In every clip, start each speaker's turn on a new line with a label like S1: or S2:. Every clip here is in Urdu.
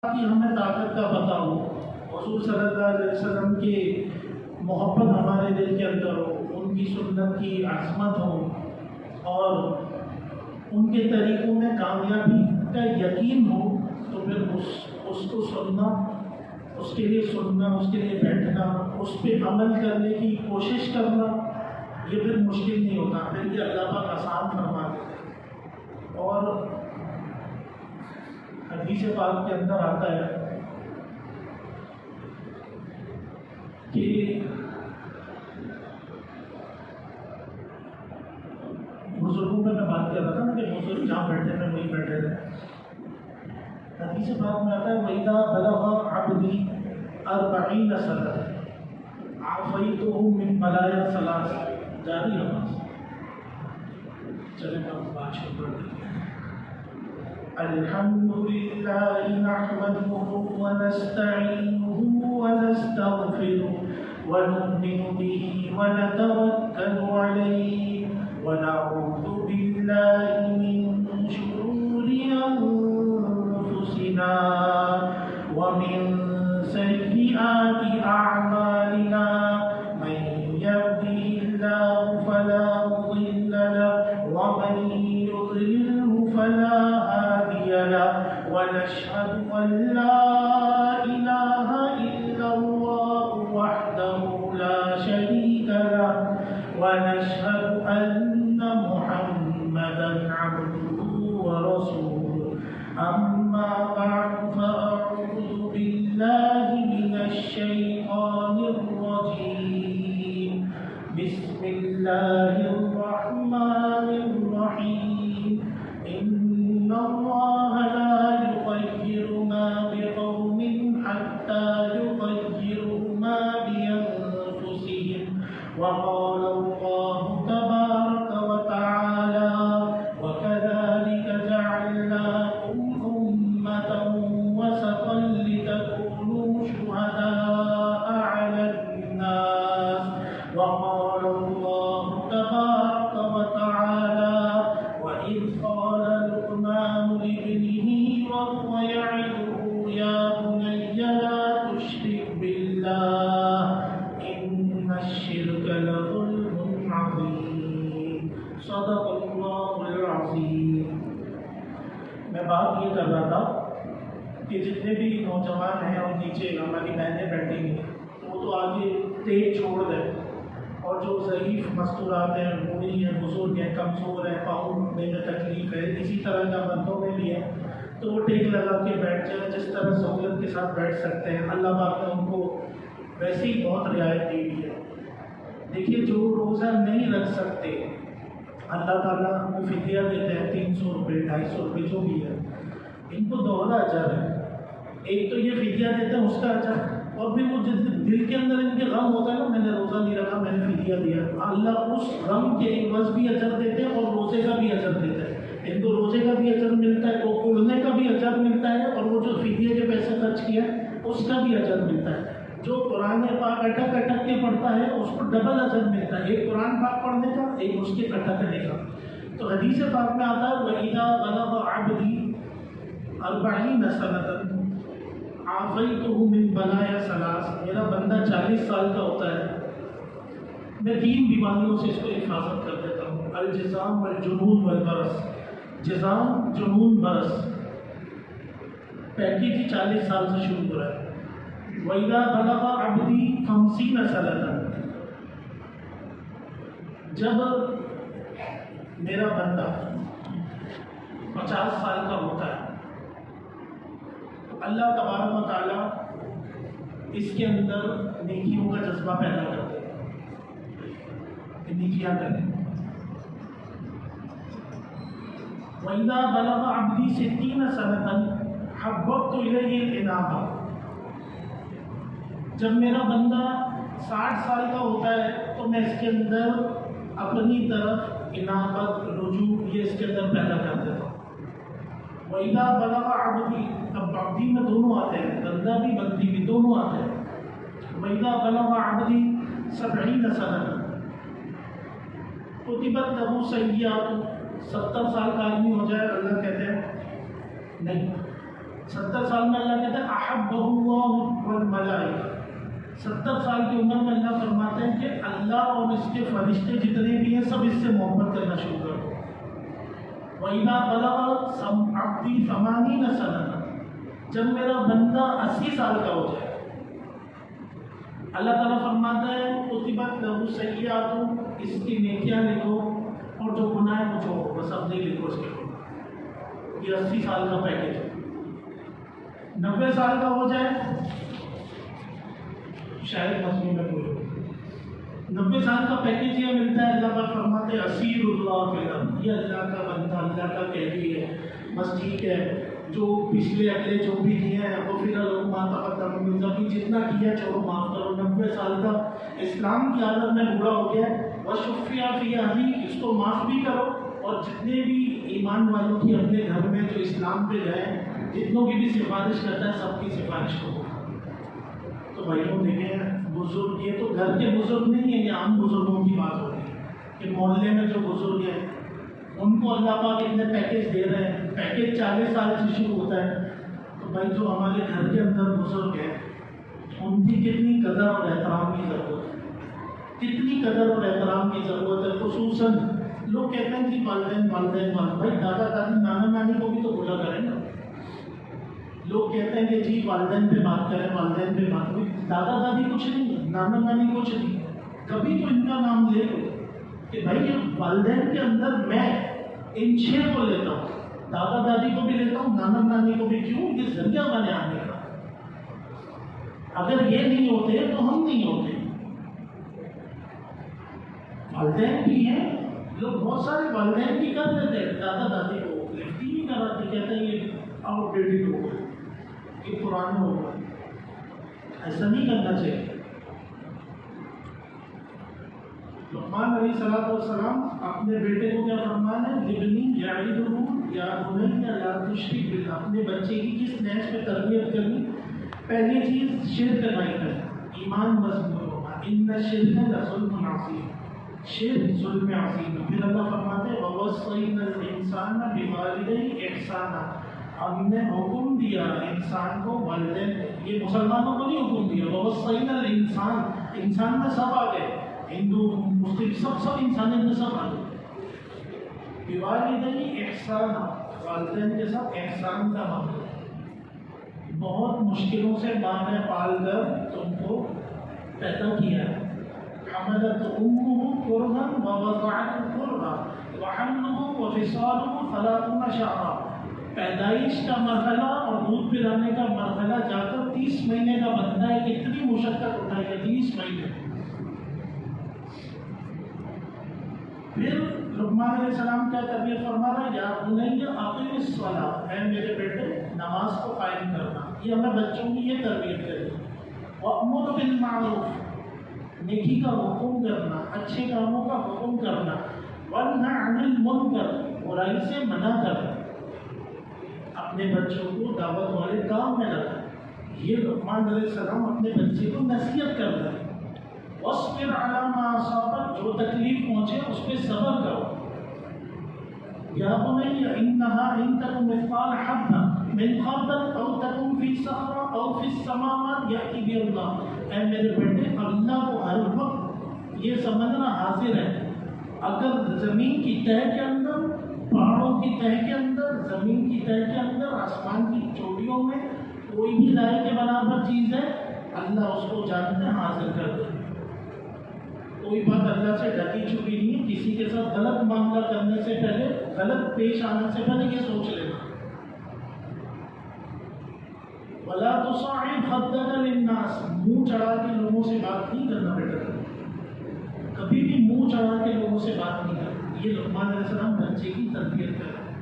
S1: کہ ہمیں طاقت کا پتہ ہو، حضور صلی اللہ علیہ وسلم کی محبت ہمارے دل کے اندر ہو، ان کی سنت کی عظمت ہو اور ان کے طریقوں میں کامیابی کا یقین ہو، تو پھر اس کو سننا، اس کے لیے سننا، اس کے لیے بیٹھنا، اس پہ عمل کرنے کی کوشش کرنا، یہ پھر مشکل نہیں ہوتا، پھر یہ اللہ پاک آسان فرما دیتے۔ اور حدیث پاک کے اندر آتا ہے کہ بزرگوں میں بات کر رہا تھا نا کہ بزرگ جہاں بیٹھے تھے وہیں بیٹھے تھے۔ حدیث پاک میں آتا ہے وَإِذَا بَلَغَ عَبْدِي 40 سَنَةً عَافَيْتُهُ مِنْ بَلَايَا ثَلَاثٍ۔ جاری نماز چلے ہم بات شروع کر دیں۔ الحمد لله نحمده ونستعينه ونستغفره ونؤمن به ونتوكل عليه ونعوذ بالله من شرور أنفسنا ومن سيئات أعمالنا من يهده الله فلا مضل له ومن يضلله فلا ونشهد أن لا إله إلا الله وحده لا شريك له ونشهد أن محمدا عبده ورسوله أما بعد فأعوذ بالله من الشيطان الرجيم بسم الله الرحمن الرحيم إن الله لا يغير ما بقوم حتى يغيروا ما بأنفسهم وقال الله تبارك وتعالى وكذلك جعلناكم أمة وسطا لتكونوا شهداء على الناس وقال الله تبارك وتعالى وإذ قال لقمان لابنه وهو يعظه يا بني لا تشرك بالله إن الشرك لظلم عظيم صدق اللہ العظیم۔ میں بات یہ کر رہا تھا کہ جتنے بھی نوجوان ہیں اور نیچے ہماری بہنیں بیٹھی ہیں وہ تو آگے تیز چھوڑ دیں، اور جو ضعیف مستورات ہیں، بوڑھی ہیں، بزرگ ہیں، کمزور ہیں، پاؤں میں تکلیف ہے، اسی طرح کا مردوں میں بھی ہے، تو وہ ٹیک لگا کے بیٹھ جائیں، جس طرح سہولت کے ساتھ بیٹھ سکتے ہیں۔ اللہ پاک نے ان کو ویسے ہی بہت رعایت دی ہوئی ہے۔ دیکھیے جو روزہ نہیں رکھ سکتے اللہ تعالیٰ کو فدیہ دیتے ہیں 300 روپے 250 روپے جو بھی ہے، ان کو دوہرا اجر ہے۔ ایک تو یہ فدیہ دیتے ہیں اس کا اجر، اور بھی وہ دل کے اندر ان کے غم ہوتا ہے نا، میں نے روزہ نہیں رکھا، میں نے فدیہ دیا، اللہ اس غم کے عوض بھی اجر دیتے ہیں اور روزے کا بھی اجر دیتے ہیں۔ ان کو روزے کا بھی اجر ملتا ہے، تو اڑنے کا بھی اجر ملتا ہے، اور وہ جو فدیہ کے پیسے خرچ کیا اس کا بھی اجر ملتا ہے۔ جو قرآن پاک اٹک اٹک کے پڑھتا ہے اس کو ڈبل اجر ملتا ہے، ایک قرآن پاک پڑھنے کا، ایک اس کے اٹکنے کا۔ تو حدیث پاک میں آتا ہے وَإِذَا بَلَغَ عَبْدِي 40 سَنَةً عَافَيْتُهُ مِنْ بَلَايَا ثَلَاثٍ۔ میرا بندہ 40 سال کا ہوتا ہے، میں 3 بیماریوں سے اس کو حفاظت کر دیتا ہوں، الجزام والجنون والبرص۔ جزام، جنون، برص، پیکیج ہی 40 سال سے شروع ہو رہا ہے۔ وَإِذَا بَلَغَ عَبْدِي 50 سَنَةً، جب میرا بندہ 50 سال کا ہوتا ہے تو اللہ تبارک و تعالیٰ اس کے اندر نیکیوں کا جذبہ پیدا کرتے ہیں کہ نیکیاں کریں۔ وَإِذَا بَلَغَ عَبْدِي 60 سَنَةً حَبَّبْتُ إِلَيْهِ الْإِنَابَةَ۔ جب میرا بندہ 60 سال کا ہوتا ہے تو میں اس کے اندر اپنی طرف انابت، رجوع، یہ اس کے اندر پیدا کر دیتا ہوں۔ وَإِذَا بَلَغَ عَبْدِي، اب عبدی میں دونوں آتے ہیں، بندہ بھی بندی بھی دونوں آتے ہیں۔ وَإِذَا بَلَغَ عَبْدِي 70 سَنَةً کتبت لہو سیئات، 70 سال کا آدمی ہو جائے اللہ کہتے ہیں نہیں، 70 سال میں اللہ کہتا ہے احبہ اللہ والملائکہ، 70 سال کی عمر میں اللہ فرماتے ہیں کہ اللہ اور اس کے فرشتے جتنے بھی ہیں سب اس سے محبت کرنا شروع کر دو۔ وَإِذَا بَلَغَ عَبْدِي 80 سَنَةً، جب میرا بندہ 80 سال کا ہو جائے، اللہ تعالیٰ فرماتا ہے کتبت لہو سیئات، اس کی نیکیاں لکھو اور جو گناہ ہے وہ چھوڑو، بس اب نہیں لکھو اس کے گناہ۔ یہ 80 سال کا پیکیج ہے۔ 90 سال کا ہو جائے، شاید مضمون میں بولو، 90 سال کا پیکیج یہ ملتا ہے، اللہ پر فرماتے ہیں اسیر اللہ فی الارض، یہ اللہ کا بندہ، اللہ کا قیدی ہے، بس ٹھیک ہے جو پچھلے اگلے جو بھی کیے ہیں وہ پھر ما تقدم من ذنبی، جتنا کیا چھوڑو معاف کرو۔ 90 سال کا اسلام کی عادت میں بوڑھا ہو گیا ہے، وشفیع فی اہلی، اس کو معاف بھی کرو، اور جتنے بھی ایمان والوں کی اپنے گھر میں جو اسلام پہ گئے جتنوں کی بھی سفارش کرتا ہے سب کی سفارش کرو۔ تو بھائیوں دیکھیں بزرگ، یہ تو گھر کے بزرگ نہیں ہیں، یہ عام بزرگوں کی بات ہو رہی ہے کہ محلے میں جو بزرگ ہیں ان کو اللہ پاک اتنے پیکیج دے رہے ہیں، پیکیج 40 سال سے شروع ہوتا ہے۔ تو بھائی جو ہمارے گھر کے اندر بزرگ ہیں ان کی کتنی قدر اور احترام کی ضرورت ہے، کتنی قدر اور احترام کی ضرورت ہے۔ خصوصاً لوگ کہتے ہیں کہ والدین بھائی دادا دادی نانا نانی کو بھی تو بولا کریں نا۔ لوگ کہتے ہیں کہ جی والدین پہ بات کریں، والدین پہ بات کریں، دادا دادی کچھ نہیں، نانا نانی کچھ نہیں، کبھی تو ان کا نام لے لو کہ بھائی یہ والدین کے اندر میں ان 6 کو لیتا ہوں، دادا دادی کو بھی لیتا ہوں، نانا نانی کو بھی، کیوں؟ یہ ذریعہ بنے آنے کا۔ اگر یہ نہیں ہوتے تو ہم نہیں ہوتے۔ والدین بھی ہیں، لوگ بہت سارے والدین بھی کر دیتے ہیں، دادا دادی کو لفٹ ہی نہیں کراتے، کہتے ہیں یہ آؤٹ ڈیٹڈ ہو گئے، یہ پرانے ہو گئے۔ ایسا نہیں کرنا چاہیے۔ لقمان علیہ الصلوۃ والسلام اپنے بیٹے کو کیا فرمانا ہے؟ لبنی یعظہ یا بنی لا تشرک باللہ، اپنے بچے کی کس نہج پہ تربیت کرنی؟ پہلی چیز شرک نہیں کرنا، ایمان مضبوط ہونا، ان الشرک لظلم عظیم، شرک ظلم عظیم ہے۔ پھر اللہ فرماتے ہیں ووصینا الانسان بوالدیہ احسانا، ہم نے حکم دیا انسان کو والدین، یہ مسلمانوں کو نہیں حکم دیا، ووصینا الانسان، انسان میں سب آ گئے، ہندو مسلم سب انسانیت میں سب آ گئے، بوالدیہ احسانا، والدین کے ساتھ احسان کا معاملہ۔ بہت مشکلوں سے ماں نے پال کر تم کو پیدا کیا ہے، حملت امہ کرہا ووضعته کرہا وحملہ وفصالہ 30 شہرا، پیدائش کا مرحلہ اور دودھ پلانے کا مرحلہ جا کر 30 مہینے کا بنتا ہے، کتنی مشقت اٹھائی ہے 30 مہینے۔ پھر لقمان علیہ السلام کیا تربیت فرما رہا ہے؟ یا بنی اقیم الصلاۃ، اے میرے بیٹے نماز کو قائم کرنا، یہ ہمیں بچوں کی یہ تربیت کرنی۔ وامر بالمعروف، نیکی کا حکم کرنا، اچھے کاموں کا حکم کرنا، ونہی عن المنکر، برائی سے منع کرنا، اپنے بچوں کو دعوت والے کام میں لگانا۔ یہ لقمان علیہ السلام اپنے بچے کو نصیحت کر رہے ہیں۔ واصبر علی ما اصابک، جو تکلیف پہنچے اس پہ صبر کرو۔ یا بنی انہا ان تکن مثقال حبہ من خردل او تکن فی صخرہ او فی السماوات یأتی بها اللہ، اے میرے بیٹے اللہ کو ہر وقت یہ سمجھنا حاضر ہے، اگر زمین کی تہ کے اندر، پہاڑوں کی تہ کے اندر، زمین کی تہ کے اندر، آسمان کی چوٹیوں میں کوئی بھی رائے کے برابر چیز ہے، اللہ اس کو جانتے حاضر کر دے۔ کوئی بات اللہ سے ڈھکی چھپی نہیں ہے، کسی کے ساتھ غلط معاملہ کرنے سے پہلے، غلط پیش آنے سے پہلے یہ سوچ لینا۔ وَلَا تُصَعِّرْ خَدَّكَ لِلنَّاسِ، منہ چڑھا کے لوگوں سے بات نہیں کرنا بیٹا، کبھی بھی منہ چڑھا کے لوگوں سے بات نہیں کرنا۔ یہ لقمان علیہ السلام بچے کی تربیت کر رہے ہیں۔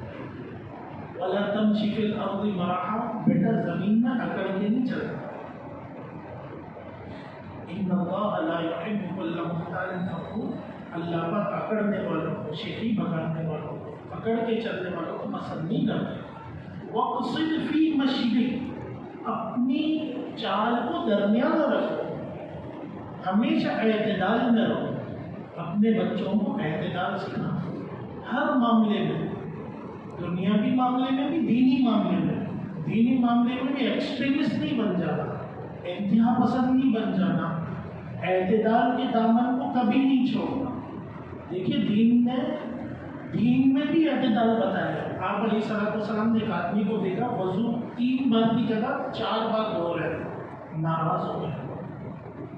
S1: وَلَا تَمْشِ فِي الْأَرْضِ مَرَحًا، بیٹا زمین میں اکڑ کے نہیں چلنا۔ ان اللہ لا يحب كل مختال فخور، اللہ پر اکڑنے والوں کو، شیخی بگاڑنے والوں کو، پکڑ کے چلنے والوں کو پسند نہیں کرتے۔ وَقْصِدْ فِي مَشْيِكَ، اپنی چال کو درمیان رکھو، ہمیشہ اعتدال میں رہو۔ اپنے بچوں کو اعتدال سکھاؤ ہر معاملے میں، دنیاوی معاملے میں بھی، دینی معاملے میں۔ دینی معاملے میں بھی ایکسٹریمسٹ نہیں بن جانا، انتہا پسند نہیں بن جانا، اعتدال کے دامن کو کبھی نہیں چھوڑنا۔ دیکھیے دین میں بھی اعتدال بتایا۔ آپ علیہ السلام نے ایک آدمی کو دیکھا وضو 3 بار کی جگہ 4 بار دھو رہے ہیں، ناراض ہو گئے،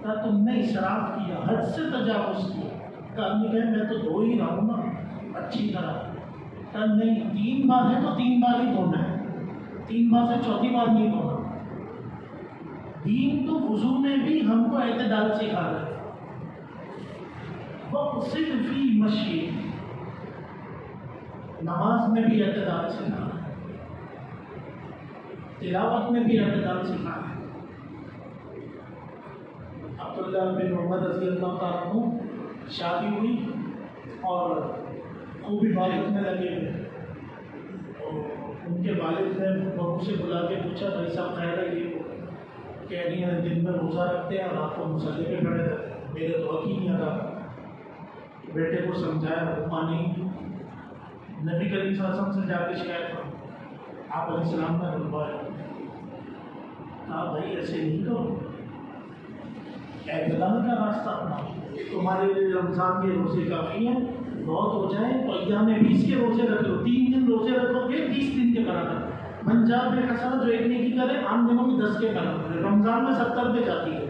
S1: کہا تم نے اسراف کیا، حد سے تجاوز کیا۔ آدمی کہے میں تو دھو ہی رہا ہوں نا اچھی طرح، کہا نہیں 3 بار ہے تو 3 بار ہی دھونا ہے، 3 بار سے 4تھی بار نہیں دھونا۔ دین تو وضو میں بھی ہم کو اعتدال سکھا رہا ہے۔ وَقْصِدْ فِي مَشْيِكَ، نماز میں بھی اعتدال سکھا رہا ہے، تلاوت میں بھی اعتدال سکھا رہا ہے۔ عبداللہ بن عمر رضی اللہ تعالیٰ عنہ شادی ہوئی اور خوب عبادت میں لگے ہوئے، ان کے والد نے بہو سے بلا کے پوچھا بھائی صاحب خیر ہے؟ یہ کہہ رہی ہیں دن میں روزہ رکھتے ہیں اور رات کو مصلی پہ کھڑے رہتے ہیں، میرے تو حق ہی نہیں آتا۔ بیٹے کو سمجھایا، حکمہ نہیں، نبی کریم صلی اللہ علیہ وسلم سے جا کے شکایت کرو، آپ علیہ السلام نے بلوایا، کہا بھائی ایسے نہیں کرو، اعتدال کا راستہ اپناؤ، تمہارے لیے رمضان کے روزے کافی ہیں، بہت ہو جائیں تو ایام 20 کے روزے رکھ لو، 3 دن روزے رکھو گے 30 دن کے برابر، منجاب میں حسنہ جو ایک نیکی کرے عام دنوں میں 10 کے برابر ہے، رمضان میں 70 پہ جاتی ہے،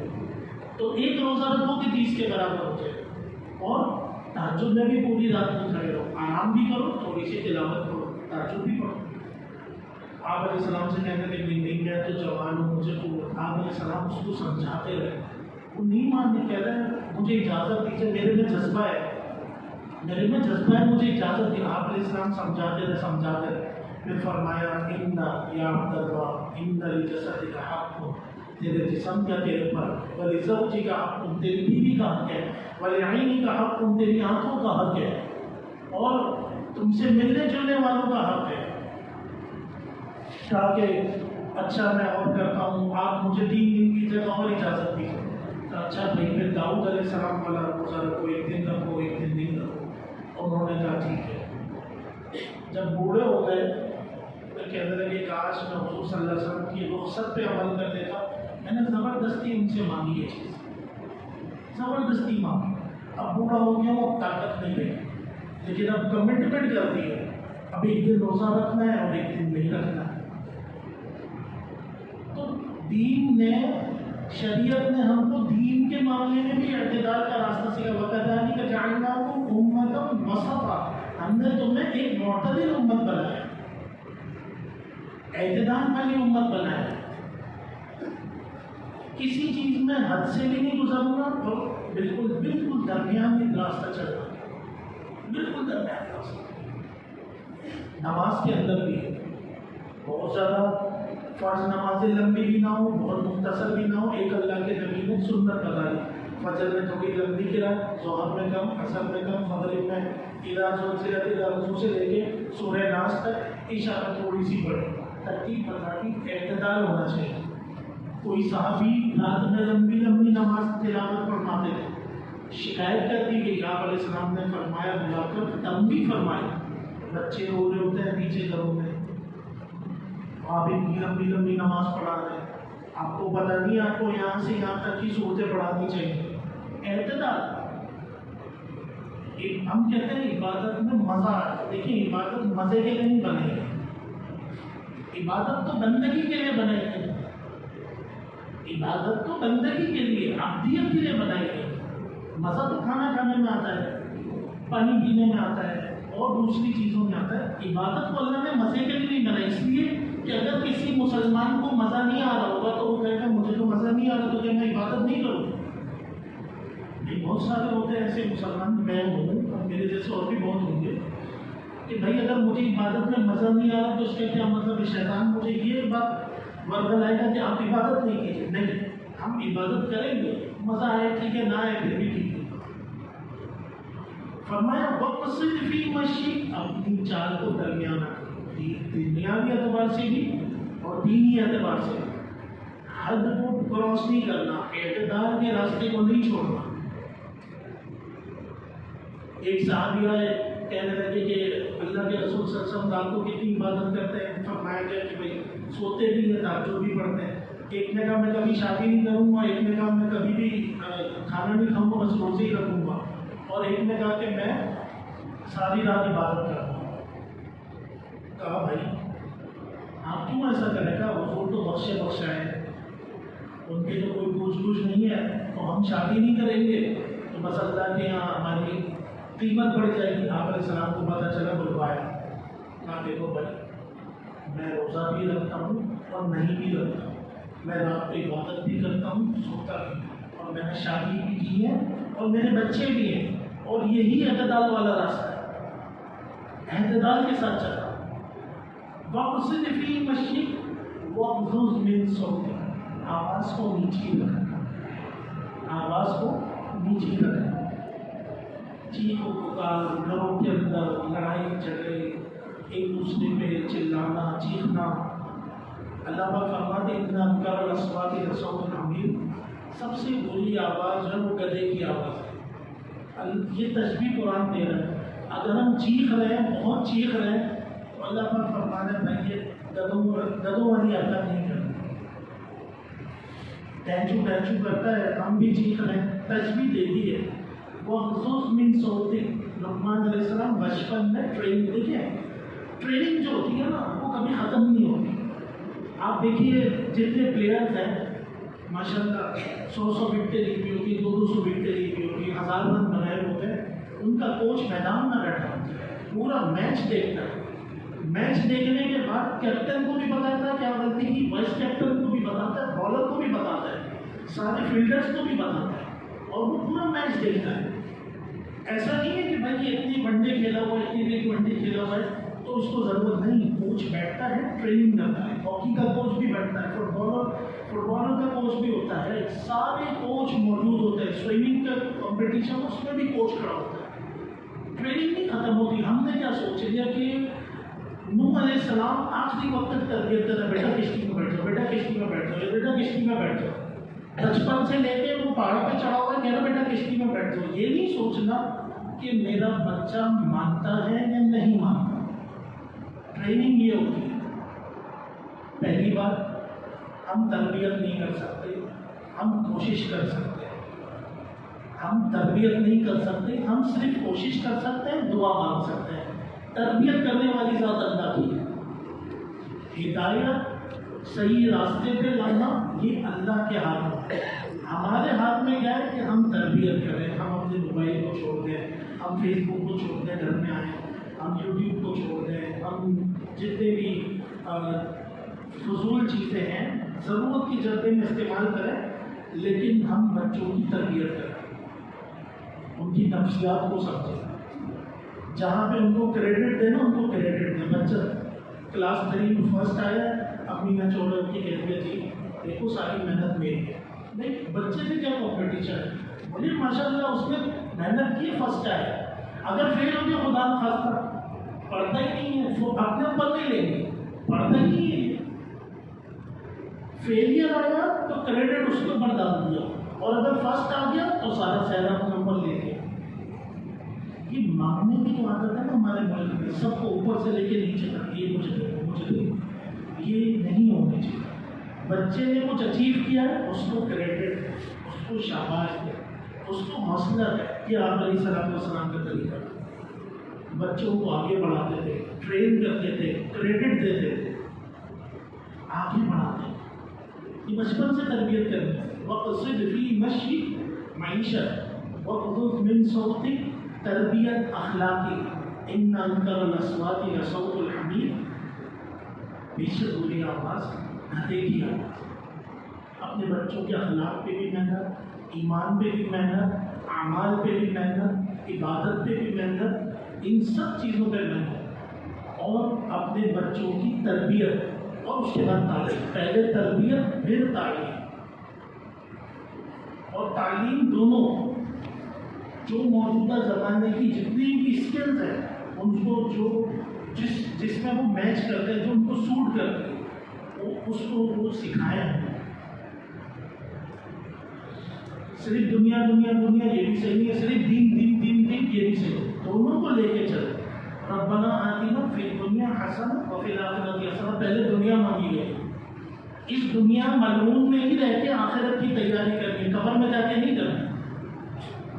S1: تو ایک روزہ رکھو کہ 30 کے برابر ہو جائے۔ اور تہجد میں بھی پوری رات میں کھڑے رہو، آرام بھی کرو، تھوڑی سی تلاوت کرو، تہجد بھی پڑھو۔ آپ علیہ السلام سے کہنے لگے نہیں میں تو جوان ہوں، مجھے قوت۔ آپ علیہ السلام اس کو سمجھاتے رہے، وہ نہیں ماننے، کہہ رہے ہیں مجھے اجازت دیجیے، میرے میں جذبہ ہے، مجھے اجازت دی۔ آپ علیہ السلام سمجھاتے رہے، پھر فرمایا ان یا عبد اللہ ان لجسدک حق، تیرے جسم کا تیرے پر، ولزوجک حق، تیری بیوی کا حق ہے، ولعینک حق، تیری آنکھوں کا حق ہے، اور تم سے ملنے جلنے والوں کا حق ہے۔ کہا کہ اچھا میں اور کرتا ہوں، آپ مجھے 3 دن کی جگہ اور اجازت دیجیے۔ اچھا بھائی پھر داؤد علیہ السلام والا روزہ رکھو، 1 دن رکھو 1 دن نہیں رکھو۔ انہوں نے کہا ٹھیک ہے۔ جب بوڑھے ہو گئے تو کہنے لگے کاش میں حضور صلی اللہ علیہ وسلم کی رخصت پہ عمل کر دیتا، میں نے زبردستی ان سے مانگی یہ چیز، زبردستی مانگی، اب بوڑھا ہو گیا وہ طاقت نہیں رہی، لیکن اب کمٹمنٹ کر دی ہے، اب 1 دن روزہ رکھنا ہے اور 1 دن نہیں رکھنا ہے۔ تو دین نے، شریعت نے ہم کو دین کے معاملے میں بھی اعتدال کا راستہ سکھا۔ وَكَذَلِكَ جَعَلْنَاكُمْ أُمَّةً وَسَطًا، ہم نے تمہیں ایک معتدل امت بنایا، اعتدال والی امت بنایا، کسی چیز میں حد سے بھی نہیں گزرنا اور بالکل درمیانی راستہ چلنا، بالکل درمیانی راستہ۔ نماز کے اندر بھی ہے، بہت زیادہ فرض نمازیں لمبی بھی نہ ہو، بہت مختصر بھی نہ ہو۔ ایک اللہ کے نبی نے سنت بتائی، فجر میں تھوڑی لمبی قرأت، ظہر میں کم، عصر میں کم، مغرب میں اذا زلزلت الارض سے لے کے سورہ ناس تک، عشاء میں تھوڑی سی پڑھی، ترتیب بتائی، اعتدال ہونا چاہیے۔ کوئی صحابی رات میں لمبی نماز تلاوت فرماتے تھے، شکایت کر دی گئی، آپ علیہ السلام نے فرمایا بلا کر تنبیہ فرمائی، بچے رو رہے ہوتے ہیں پیچھے گھروں میں، آپ اتنی لمبی نماز پڑھا رہے ہیں، آپ کو پتہ نہیں آپ کو یہاں سے یہاں تک کی صورتیں پڑھانی چاہیے۔ اعتدال، ہم کہتے ہیں عبادت میں مزہ آتا ہے، دیکھیں عبادت مزے کے لیے نہیں بنائی گئی، عبادت تو بندگی کے لیے بنائی گئی، عبادت تو بندگی کے لیے، عبدیت کے لیے بنائی گئی۔ مزہ تو کھانا کھانے میں آتا ہے، پانی پینے میں آتا ہے اور دوسری چیزوں میں آتا ہے، عبادت کو اللہ نے مزے کے لیے نہیں بنائی، اس لیے کہ اگر کسی مسلمان کو مزہ نہیں آ رہا ہوگا تو وہ کہے گا مجھے تو مزہ نہیں آ رہا، تو کہ میں عبادت نہیں کروں۔ بہت سارے ہوتے ہیں ایسے مسلمان، میں ہوں اور میرے جیسے اور بھی بہت ہوں گے، کہ بھائی اگر مجھے عبادت میں مزہ نہیں آ رہا تو اس کا کیا مطلب ہے؟ شیطان مجھے یہ بات ورگلائے گا کہ آپ عبادت نہیں کیجیے۔ نہیں، ہم عبادت کریں گے، مزہ آئے ٹھیک ہے، نہ آئے پھر بھی ٹھیک ہے۔ فرمایا وَقْصِدْ فِي مَشْيِكَ، اپنی چال کو درمیانہ، دنیاوی اعتبار سے بھی اور دینی اعتبار سے، حد کو کراس نہیں کرنا، اعتدال کے راستے کو نہیں چھوڑنا۔ ایک صحابی آئے کہنے لگے کہ اللہ کے رسول صلی اللہ علیہ وسلم رات کو کتنی عبادت کرتے ہیں. فرمایا گیا کہ بھائی سوتے بھی ہیں تہجد بھی پڑھتے ہیں. ایک نے کہا میں کبھی شادی نہیں کروں گا, ایک نے کہا میں کبھی بھی کھانا نہیں کھاؤں گا, بس روزے ہی رکھوں گا, اور ایک نے کہا کہ میں ساری رات عبادت کروں گا. کہا بھائی آپ کیوں ایسا کریں گا, حضور تو بخشے ہیں, ان کی تو کوئی پوچھ گچھ نہیں ہے, تو ہم شادی نہیں کریں گے تو بس اللہ کے یہاں ہماری قیمت بڑھ جائے گی. آپ علیہ السلام کو پتہ چلا, بلوایا. کہا دیکھو بھائی میں روزہ بھی رکھتا ہوں اور نہیں بھی رکھتا ہوں, میں رات کو عبادت بھی کرتا ہوں, سوتا بھی, اور میں نے شادی بھی کی ہے اور میرے بچے بھی ہیں, اور یہی اعتدال والا راستہ ہے, اعتدال کے ساتھ چلا. وَقْصِدْ فِي مَشْيِكَ وَاغْضُضْ مِنْ صَوْتِكَ, آواز کو نیچی رکھنا, آواز کو نیچی رکھنا. چیخو پکار, گھروں کے اندر لڑائی جھگڑے, ایک دوسرے پہ چلانا چیخنا. اللہ پاک فرماتے ہیں اِنَّ أَنكَرَ الْأَصْوَاتِ لَصَوْتُ الْحَمِيرِ, سب سے بری آواز جو ہے وہ گدھے کی آواز ہے. یہ تشبیہ قرآن دے رہا ہے. اگر ہم چیخ رہے ہیں, بہت چیخ رہے ہیں, تو اللہ پاک فرماتے ہیں بھائی یہ گدھوں والی حرکت نہیں کرنا. ٹینچو کرتا ہے, ہم بھی چیخ رہے ہیں, تشبیہ دے دی ہے. وَاغْضُضْ مِنْ صَوْتِكَ, لقمان علیہ السلام بچپن میں ٹریننگ جو ہوتی ہے نا وہ کبھی ختم نہیں ہوتی. آپ دیکھیے جتنے پلیئرز ہیں ماشاء اللہ 100 وکٹیں لی ہوئی ہوتی, 200 وکٹیں لی ہوئی ہوتی, 1000 رن بنائے ہوتے ہیں, ان کا کوچ میدان میں بیٹھا ہوتا ہے, پورا میچ دیکھتا ہے. میچ دیکھنے کے بعد کیپٹن کو بھی بتاتا ہے کیا غلطی کی, وائس کیپٹن کو بھی بتاتا ہے, بالر کو بھی بتاتا ہے, سارے فیلڈرز کو بھی بتاتا ہے, اور وہ پورا میچ دیکھتا ہے. ایسا نہیں ہے کہ بھائی یہ اتنی ون ڈے کھیلا ہوا ہے, اتنی T20 کھیلا ہوا ہے تو اس کو ضرورت نہیں. کوچ بیٹھتا ہے, ٹریننگ کرتا ہے. ہاکی کا کوچ بھی بیٹھتا ہے, فٹ بالر کا کوچ بھی ہوتا ہے, سارے کوچ موجود ہوتے ہیں. سوئمنگ کا کمپٹیشن اس میں بھی کوچ کھڑا ہوتا ہے. ٹریننگ نہیں ختم ہوتی. ہم نے کیا سوچ لیا کہ نوح علیہ السلام آخری وقت تک تربیت کرتا ہے, بیٹا کشتی میں بیٹھ جاؤ, بیٹا کشتی میں بیٹھ جاؤ, بیٹا کشتی میں بیٹھ جاؤ. بچپن سے لے کے وہ پہاڑ پہ چڑھا ہوا ہے, کہہ رہا بیٹا کشتی میں بیٹھ جاؤ. یہ نہیں سوچنا کہ میرا بچہ مانتا ہے یا نہیں مانتا. ٹریننگ یہ ہوتی ہے. پہلی بات, ہم تربیت نہیں کر سکتے, ہم کوشش کر سکتے ہیں. ہم تربیت نہیں کر سکتے, ہم صرف کوشش کر سکتے ہیں, دعا مانگ سکتے ہیں. تربیت کرنے والی ذات اللہ کی ہے. ہدایت صحیح راستے پہ لانا یہ اللہ کے ہاتھ میں ہے. ہمارے ہاتھ میں کیا ہے کہ ہم تربیت کریں. ہم اپنے موبائل کو چھوڑ دیں, ہم فیس بک کو چھوڑ دیں, گھر میں آئیں, ہم یوٹیوب کو چھوڑ دیں, ہم جتنے بھی فضول چیزیں ہیں ضرورت کی جگہ میں استعمال کریں, لیکن ہم بچوں کی تربیت کریں, ان کی نفسیات کو سمجھیں. جہاں پہ ان کو کریڈٹ دیں نا, ان کو کریڈٹ دیں. بچہ کلاس 3 میں فرسٹ آیا, اپنی میں چھوڑ کے کہتے ہیں جی دیکھو ساری محنت میری ہے. نہیں, بچے سے کیا کمپٹیشن ہے, بولے ماشاء اللہ اس نے محنت کی, فرسٹ آیا. اگر فیل ہو گیا خدا نخواستہ, پڑھتا ہی نہیں ہے, وہ اپنے اوپر نہیں لیں گے, پڑھتا ہی نہیں ہے. فیلئر آیا تو کریڈٹ اس کے اوپر ڈال دیا, اور اگر فرسٹ آ گیا تو سارا سہرا اپنے اوپر لے گیا. یہ مانگنے کی جو عادت ہے نا ہمارے ملک میں, سب کو اوپر سے لے کے نیچے تک, یہ مجھے دے, مجھے دے, یہ نہیں ہونی چاہیے. بچے نے کچھ اچیو کیا ہے, اس کو کریڈٹ, اس کو شاباش دے, اس کو حوصلہ ہے. کہ آپ علیہ السلام کا طریقہ بچوں کو آگے بڑھاتے تھے, ٹرین کرتے تھے, کریڈٹ دیتے تھے, آگے بڑھاتے. یہ بچپن سے تربیت کرنی ہے. وَقْصِدْ فِي مَشْيِكَ مَعِيشَةً وَاغْضُضْ مِنْ صَوْتِكَ, تربیت اخلاقی. اِنَّ أَنكَرَ الْأَصْوَاتِ لَصَوْتُ الْحَمِيرِ, بے شک بری آواز گدھے کی آواز. اپنے بچوں کے اخلاق پہ بھی محنت, ایمان پہ بھی محنت, اعمال پہ بھی محنت, عبادت پہ بھی محنت, ان سب چیزوں پہ محنت, اور اپنے بچوں کی تربیت, اور اس کے بعد تعلیم. پہلے تربیت پھر تعلیم, اور تعلیم دونوں. جو موجودہ زمانے کی جتنی بھی اسکلز ہیں ان کو جو جس میں وہ میچ کرتے ہیں, جو ان کو سوٹ کرتے ہیں, اس کو وہ سکھائیں. صرف دنیا یہ بھی صحیح نہیں ہے, صرف دین یہ بھی سے دونوں کو لے کے چلے. ربنا آتنا فی الدنیا حسنہ وفی الآخرۃ حسنہ. پہلے دنیا مانگی گئی. اس دنیا ملعون میں ہی رہ کے آخرت کی تیاری کرنی, قبر میں جا کے نہیں کرنی.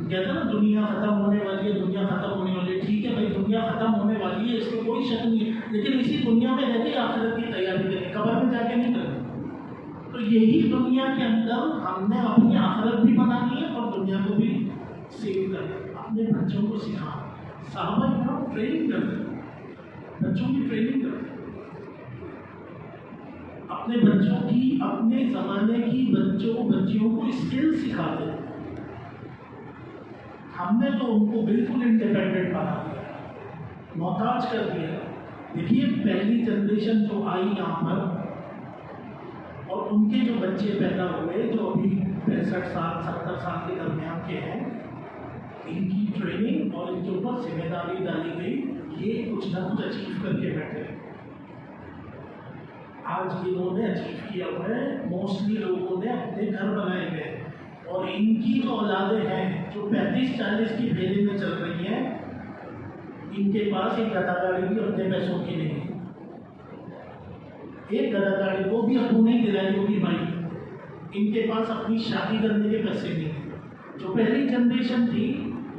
S1: کہتا نا دنیا ختم ہونے والی ہے, دنیا ختم ہونے والی ہے. ٹھیک ہے بھائی, دنیا ختم ہونے والی ہے, اس میں کوئی شک نہیں ہے, لیکن اسی دنیا میں رہ کے آخرت کی تیاری کرنی, قبر میں جا کے نہیں کرنی. تو یہی دنیا کے اندر ہم نے اپنی آخرت بھی بنانی ہے اور دنیا کو بھی سیو کرنا. اپنے بچوں کو سکھا. صحابہ کرام ٹریننگ کرتے, بچوں کی ٹریننگ کرتے, اپنے بچوں کی, اپنے زمانے کی بچیوں کو اسکل سکھاتے. ہم نے تو ان کو بالکل انڈیپینڈنٹ بنا دیا, محتاج کر دیا. دیکھیے پہلی جنریشن جو آئی یہاں پر اور ان کے جو بچے پیدا ہوئے جو ابھی 65 سال 70 سال کے درمیان کے ہیں, ان کی ٹریننگ اور ان کے اوپر ذمہ داری ڈالی گئی, یہ کچھ نہ کچھ اچیو کر کے بیٹھے. آج انہوں نے اچیو کیا ہوا ہے. موسٹلی لوگوں نے اپنے گھر بنائے گئے اور ان کی جو اولادیں ہیں جو 35-40 کی پھیلے میں چل رہی ہیں, ان کے پاس ایک گدا گاڑی بھی اپنے پیسوں کی نہیں ہے. ایک گدا گاڑی کو بھی ابو نہیں دلائی ہوگی بھائی. ان کے پاس اپنی شادی کرنے کے پیسے نہیں ہیں. جو پہلی جنریشن تھی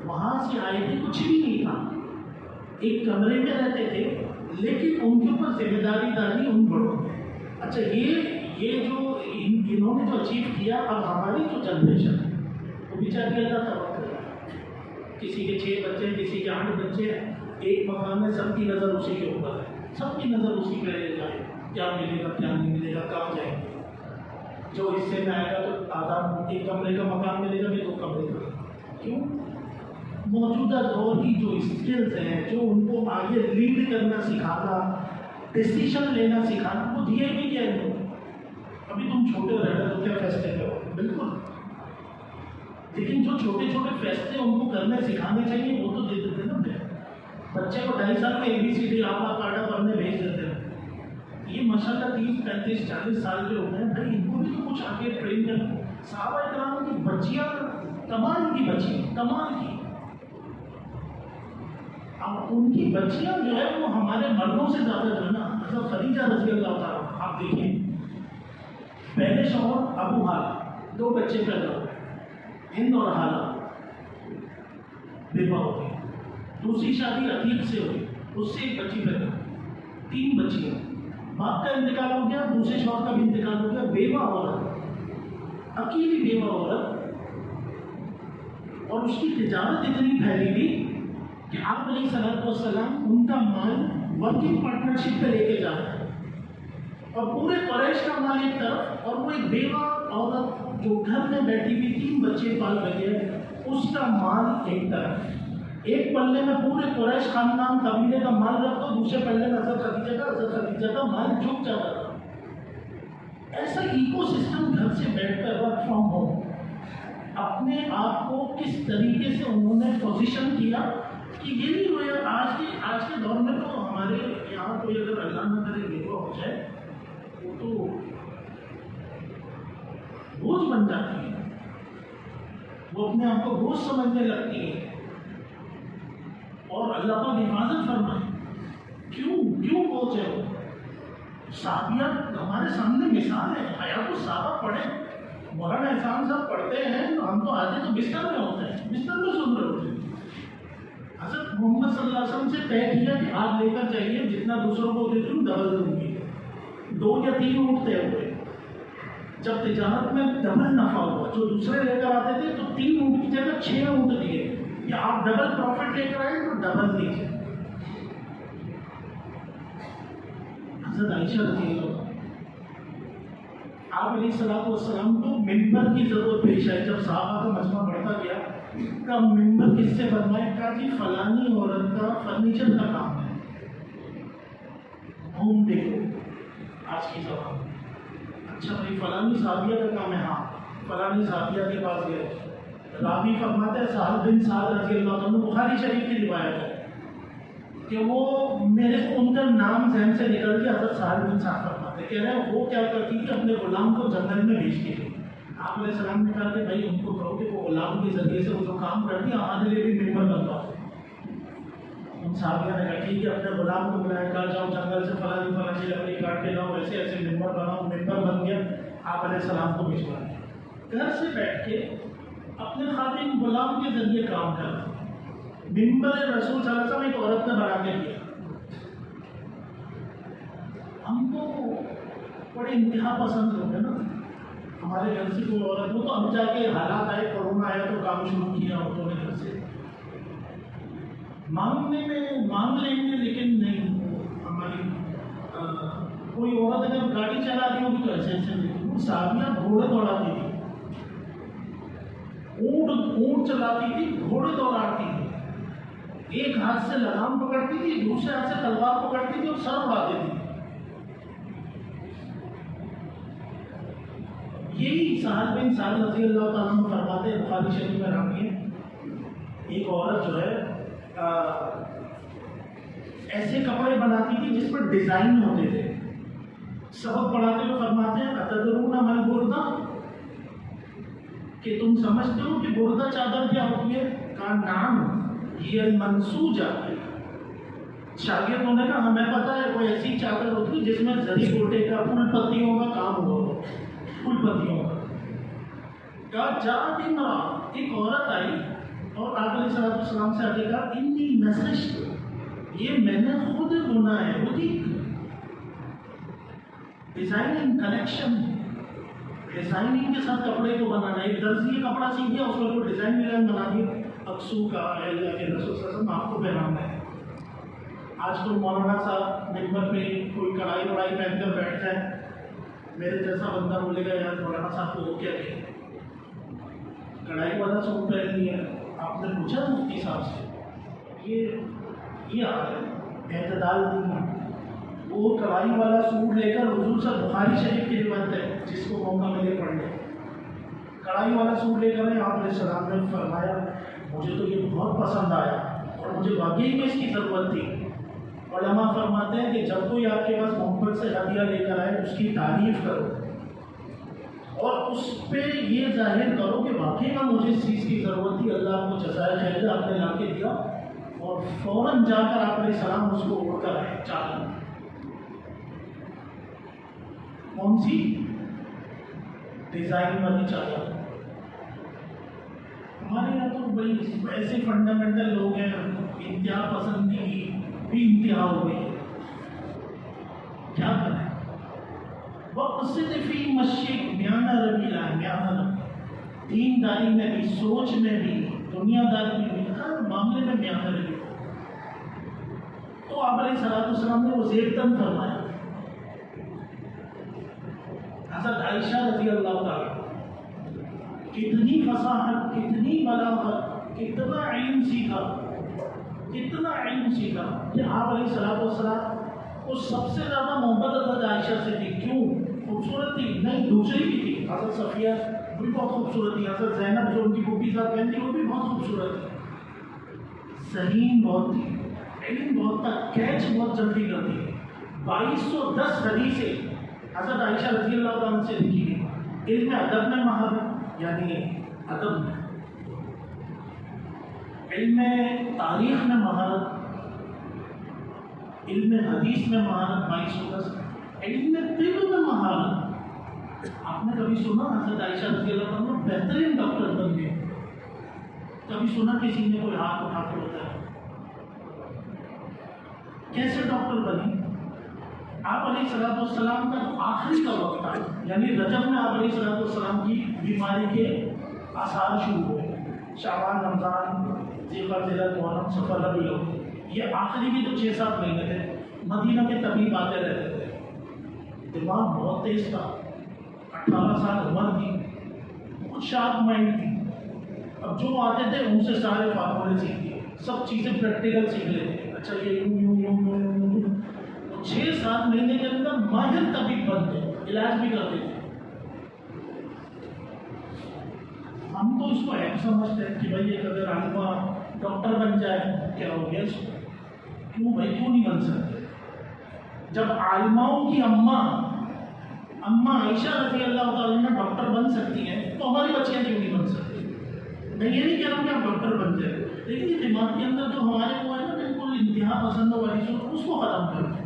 S1: وہاں سے آئے تھے, کچھ بھی نہیں تھا, ایک کمرے میں رہتے تھے, لیکن ان کے اوپر ذمہ داری ڈالی ان بڑوں نے. اچھا یہ جو انہوں نے جو اچیو کیا, اب ہماری جو جنریشن ہے وہ بیچاری اللہ تباہ کر رہا ہے. کسی کے 6 بچے, کسی کے 8 بچے, ایک مکان میں سب کی نظر اسی کے اوپر ہے, سب کی نظر اسی پہ رہ جائے, کیا ملے گا کیا نہیں ملے گا, کہاں جائیں گے. جو حصے میں آئے گا تو آدھا ایک کمرے کا مکان ملے گا کہ 2 کمرے کا. کیوں؟ موجودہ دور کی جو اسکلز ہیں, جو ان کو آگے لیڈ کرنا سکھانا, ڈیسیشن لینا سکھانا, وہ دیا ہی نہیں گیا ان کو. ابھی تم چھوٹے رہے تو کیا فیصلے کرو, بالکل, لیکن جو چھوٹے چھوٹے فیصلے ان کو کرنے سکھانے چاہیے وہ تو دے دیتے نا. بچے کو 2.5 سال میں ABCD آپا کاٹا پڑھنے بھیج دیتے ہیں. یہ ماشاءاللہ 30 35 40 سال کے ہوتے ہیں بھائی, ان کو بھی تو کچھ آگے ٹرین کرنا. صحابہ کرام کی بچیاں کمال کی بچیاں, کمال کی. اب ان کی بچیاں جو ہے وہ ہمارے مردوں سے زیادہ جو ہے نا, حضرت خدیجہ رضی اللہ تعالیٰ, آپ دیکھیے پہلے شوہر ابو حالہ, 2 بچے پیدا ہوئے, ہند اور حالہ بیوہ ہو گئی. دوسری شادی عتیق سے ہوئی, اس سے 1 بچی پیدا ہوئی, 3 بچیاں. باپ کا انتقال ہو گیا, دوسرے شوہر کا بھی انتقال ہو گیا. بیوہ عورت, اکیلی بیوہ عورت, اور اس کی تجارت اتنی پھیلی ہوئی کہ آپ علیہ الصلوۃ والسلام ان کا مال ورکنگ پارٹنرشپ پہ لے کے جا رہے ہیں, اور پورے قریش کا مال ایک طرف, اور وہ ایک بیوہ عورت جو گھر میں بیٹھی ہوئی 3 بچے پال رہی ہے, اس کا مال ایک طرف. ایک پلے میں پورے قریش خاندان قبیلے کا مال رکھ دو, دوسرے پلے میں حضرت خدیجہ کا مال جھک جاتا تھا. ایسا ایکو سسٹم گھر سے بیٹھ کر ورک فرام ہوم اپنے آپ کو کس طریقے سے انہوں نے پوزیشن کیا کہ یہ نہیں ہوا. آج کے دور میں تو ہمارے یہاں کوئی اگر اللہ نہ کرے بیوہ ہو جائے وہ تو بوجھ بن جاتی ہے, وہ اپنے آپ کو بوجھ سمجھنے لگتی ہے. اور اللہ پاک حفاظت فرمائے. کیوں بوجھ ہے وہ؟ صحابیہ ہمارے سامنے مثال ہے. حیات الصحابہ پڑھیں, مولانا احسان صاحب پڑھتے ہیں, ہم تو آتے تو بستر میں ہوتے ہیں, بستر میں سن رہے ہوتے ہیں. حضرت محمد صلی اللہ علیہ وسلم سے طے کیا کہ آپ لے کر چاہیے, جتنا دوسروں کو دیتی ہوں ڈبل دوں گی. 2 یا 3 اونٹ طے ہوئے. جب تجارت میں ڈبل نفع ہوا, جو دوسرے لے کر آتے تھے تو 3 اونٹ کی جگہ 6 اونٹ دیے, کہ آپ ڈبل پروفٹ لے کر آئے تو ڈبل دیجیے. حضرت عائشہ رضی اللہ, آپ علیہ الصلوۃ والسلام کو ممبر کی ضرورت پیش آئی. جب صحابہ کا مجمع بڑھتا گیا, کا ممبر کس سے بنوائے؟ کہا جی فلانی عورت کا فرنیچر کا کام ہے, ہوم ڈیکور آج کی زبان. اچھا بھائی فلانی صحابیہ کا کام ہے, ہاں فلانی صحابیہ کے پاس گئے. راوی فرماتے ہیں سہل بن سعد رضی اللہ عنہ, بخاری شریف کی روایت ہے کہ وہ میرے کو ان کا نام ذہن سے نکل گیا. حضرت سہل بن سعد فرماتے کہہ رہے ہیں وہ کیا کرتی تھی, اپنے غلام کو جنگل میں بھیجتی تھی. آپ علیہ السلام نے کہا کہ بھائی ان کو کہو کہ وہ غلام کے ذریعے سے وہ جو کام کر دیا ہمارے لیے بھی ممبر بنتا ہے۔ ان صحابیوں نے کہا ٹھیک ہے، اپنے غلام کو بلایا، کہا جاؤ جنگل سے فلانی فلانی لکڑی کاٹ کے لاؤ، ایسے ایسے ممبر بناؤ، ممبر بن گیا۔ آپ علیہ السلام کو بھجوا دیا، گھر سے بیٹھ کے اپنے خادم غلام کے ذریعے کام کرنا۔ ممبر رسول صلی اللہ علیہ وسلم ایک عورت نے بنا کے دیا۔ ہم تو بڑے انتہا پسند لوگ ہیں نا، ہمارے گھر سے کوئی عورت ہو تو ہم جا کے حالات آئے، کورونا آیا تو کام شروع کیا عورتوں نے گھر سے مانگنے میں مانگ لیں گے، لیکن نہیں ہماری کوئی عورت اگر گاڑی چلا رہی ہوگی تو ایسے ایسے نہیں، وہ صحابیاں گھوڑے دوڑاتی تھی، اونٹ چلاتی تھی، گھوڑے دوڑاتی تھی، ایک ہاتھ سے لگام پکڑتی تھی، دوسرے ہاتھ سے تلوار پکڑتی تھی اور سر اڑا دیتی تھی۔ یہی سہل بن سعد رضی اللہ تعالیٰ عنہ فرماتے ہیں، بخاری شریف میں راوی ہے، ایک عورت جو ہے ایسے کپڑے بناتی تھی جس پر ڈیزائن ہوتے تھے۔ سبق پڑھاتے ہوئے فرماتے ہیں اتدرون ما البردہ، کہ تم سمجھتے ہو کہ بردہ چادر کیا ہوتی ہے؟ کہا نعم ہی المنسوجہ۔ شاگردوں نے کہا ہمیں پتہ ہے، کوئی ایسی چادر ہوتی ہے جس میں زری گوٹے کا پھول پتیوں کا کام ہوا، پھول پتیوں کا۔ کہا جاءت امرأہ، ایک عورت آئی اور آپ علیہ السلام سے آگے کہا انی نسجت، یہ میں نے خود بنا ہے، خود ہی ڈیزائننگ کلیکشن، ڈیزائننگ کے ساتھ کپڑے کو بنانا، ایک درزی کپڑا سیکھ گیا اس پر ڈیزائن بنا دیا، اکسو کا اللہ کے رسول صلی اللہ علیہ وسلم آپ کو پہنانا ہے۔ آج تو مولانا صاحب ممبر پہ کوئی کڑائی وڑائی پہن کر بیٹھتا ہے، میرے جیسا بندہ بولے گا یار مولانا صاحب کو وہ کیا کہ کڑائی والا سوٹ پہن لیا۔ آپ نے پوچھا مفتی صاحب سے، یہ اعتدال نہیں ہے۔ وہ کڑائی والا سوٹ لے کر حضور صاحب بخاری شریف کی روایت ہے، جس کو موقع ملے پڑھ لے، کڑائی والا سوٹ لے کر آپ علیہ السلام نے فرمایا مجھے تو یہ بہت پسند آیا اور مجھے واقعی میں اس کی ضرورت تھی۔ علماء فرماتے ہیں کہ جب کوئی آپ کے پاس محبت سے ہدیہ لے کر آئے اس کی تعریف کرو اور اس پہ یہ ظاہر کرو کہ واقعی میں مجھے اس چیز کی ضرورت تھی، اللہ آپ کو جزائے خیر آپ نے لا کے دیا، اور فوراً جا کر آپ علیہ السلام اس کو اڑ کر آئے چادر۔ کون سی؟ ڈیزائن والی چادر۔ ہمارے یہاں تو بڑی ایسے فنڈامنٹل لوگ ہیں، انتہا پسندی بھی انتہا ہو گئی ہے، کیا کریں؟ وقصد فی مشق میانہ رویہ، میانہ دینداری میں بھی، سوچ میں بھی، دنیا داری میں بھی، ہر معاملے میں میانہ رویہ۔ تو آپ علیہ السلام نے وہ زیبتاً فرمایا۔ حضرت عائشہ رضی اللہ تعالیٰ، کتنی فصاحت، کتنی بلاغت، کتنا علم سیکھا، کتنا علم سیکھا کہ آپ علیہ السلام کو سب سے زیادہ محبت حضرت عائشہ سے تھی۔ کیوں؟ خوبصورت تھی؟ نہیں، دوسری بھی تھی، حضرت صفیہ بھی بہت خوبصورت تھی، حضرت زینب جو ان کی پھوپھی صاحب بہن تھی وہ بھی بہت خوبصورت تھی، ذہین بہت تھی، علم بہت تھا، کیچ بہت جلدی کرتی تھی۔ 2210 حدیثیں حضرت عائشہ رضی اللہ عنہ سے لکھی گئی۔ علم ادب میں ماہر، یعنی ادب میں، علم تاریخ میں مہارت، علم حدیث میں مہارت 2210، علم طب میں مہارت۔ آپ نے کبھی سنا حضرت عائشہ رضی اللہ عنہ بہترین ڈاکٹر بن گئے؟ کبھی سنا کسی نے کوئی ہاتھ اٹھا کے ہوتا ہے؟ کیسے ڈاکٹر بنی؟ آپ علیہ السلام کا آخری کا وقت تھا، یعنی رجب میں آپ علیہ السلام کی بیماری کے آثار شروع ہوئے، شعبان، رمضان، ذیقعدہ، ذیلحجہ، محرم، صفر، ربیع الاول، یہ آخری بھی تو 6-7 مہینے تھے۔ مدینہ کے طبیب آتے رہتے تھے، دماغ بہت تیز تھا، 18 سال عمر تھی، بہت شارپ مائنڈ تھی۔ اب جو آتے تھے ان سے سارے فارمولے سیکھ لیے، سب چیزیں پریکٹیکل سیکھ لیتے، اچھا یہ یوں یوں یوں یوں یوں یوں۔ 6-7 مہینے کے اندر ماہر طبیب بن گئے، علاج بھی کرتے تھے۔ ہم تو اس کو اہم سمجھتے ہیں کہ بھائی ایک اگر عالمہ ڈاکٹر بن جائے کیا ہو گیا اس کو، کیوں بھائی کیوں نہیں بن سکتے؟ جب عالماؤں کی اماں عائشہ رضی اللہ تعالیٰ عنہ ڈاکٹر بن سکتی ہیں میں یہ نہیں کہہ رہا ہوں کہ آپ ڈاکٹر بن جائیں، لیکن یہ دماغ کے اندر جو ہمارے وہ ہے نا بالکل انتہا پسندوں والی سوچ، اس کو ختم کر دیں،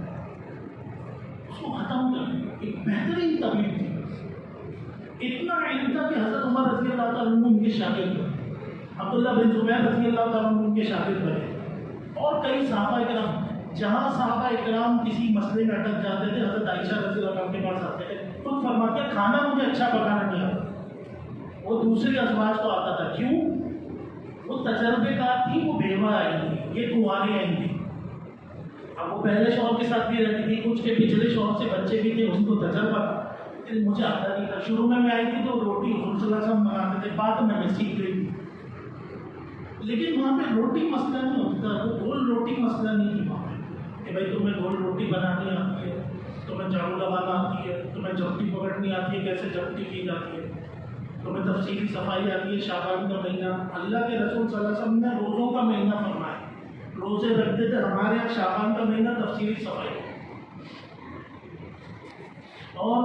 S1: اس کو ختم کر دیں۔ ایک بہترین طبیب تھی، اتنا علم تھا کہ حضرت عمر رضی اللہ تعالیٰ عنہ ان کے شاگرد بنے، عبداللہ بن زبیر رضی اللہ تعالیٰ عنہ ان کے شاگرد بنے، اور کئی صحابہ کرام۔ جہاں صحابہ کرام کسی مسئلے میں اٹک جاتے تھے، حضرت عائشہ رضی اللہ عنہ کے پاس آتے تھے، خود فرماتے ہیں کھانا مجھے اچھا پکانا نہیں آتا، وہ دوسری ازواج کو آتا تھا۔ کیوں؟ وہ تجربے کار تھی، وہ بیوہ آئی تھی، یہ کنواری آئی تھی، اب وہ پہلے شوہر کے ساتھ بھی رہتی تھی، کچھ کے پچھلے شوہر سے بچے بھی تھے، ان کو تجربہ تھا، لیکن مجھے آتا نہیں تھا۔ شروع میں آئی تھی تو روٹی حضور صلی اللہ علیہ وسلم بناتے تھے، بعد میں سیکھ گئی تھی، لیکن وہاں پہ روٹی مسئلہ نہیں ہوتا، وہ گول روٹی مسئلہ نہیں تھی وہاں پہ کہ بھائی تمہیں گول روٹی بنانی آتی ہے، تمہیں جھاڑو لگانا آتی ہے، تمہیں جھپٹی پکڑنی آتی ہے، کیسے جھپٹی کی جاتی ہے، تمہیں تفصیلی صفائی آتی ہے۔ شعبان کا مہینہ اللہ کے رسول صلی اللہ علیہ وسلم نے روزوں کا مہینہ فرمایا، روزے رکھتے تھے، ہمارے یہاں شعبان کا مہینہ تفصیلی صفائی، اور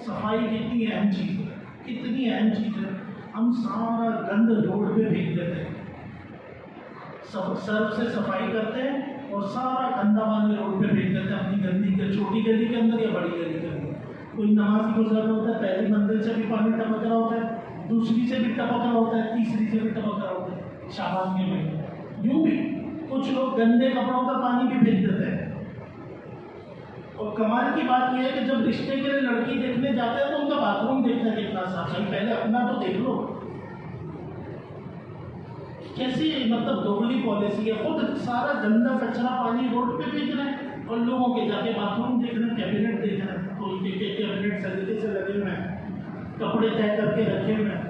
S1: صفائی کتنی اہم چیز ہے، کتنی اہم چیز ہے۔ ہم سارا گند روڈ پہ پھینک دیتے ہیں، سرف سے صفائی کرتے ہیں اور سارا گندا پانی روڈ پہ پھینک دیتے ہیں، اپنی گندی کے چھوٹی گلی کے اندر یا بڑی گلی کے اندر۔ کوئی نماز گزر رہا ہوتا ہے، پہلی منزل سے بھی پانی ٹپک رہا ہوتا ہے، دوسری سے بھی ٹپک رہا ہوتا ہے، تیسری سے بھی ٹپک رہا ہوتا ہے، شعبان کے مہینے۔ یوں بھی کچھ لوگ گندے کپڑوں کا پانی بھی پھینک دیتے ہیں، اور کمال کی بات یہ ہے کہ جب رشتے کے لیے لڑکی دیکھنے جاتے ہیں تو ان کا باتھ روم دیکھنا کتنا صاف ہے، پہلے اپنا تو دیکھ لو۔ کیسی مطلب دوگلی پالیسی ہے، خود سارا گندا کچرا پانی روڈ پہ پھینک رہے ہیں اور لوگوں کے جا کے باتھ روم دیکھ رہے ہیں، کیبنٹ دیکھ رہے ہیں، کوئی کیبنٹ سلیقے سے لگے ہوئے ہیں، کپڑے طے کر کے رکھے ہوئے ہیں۔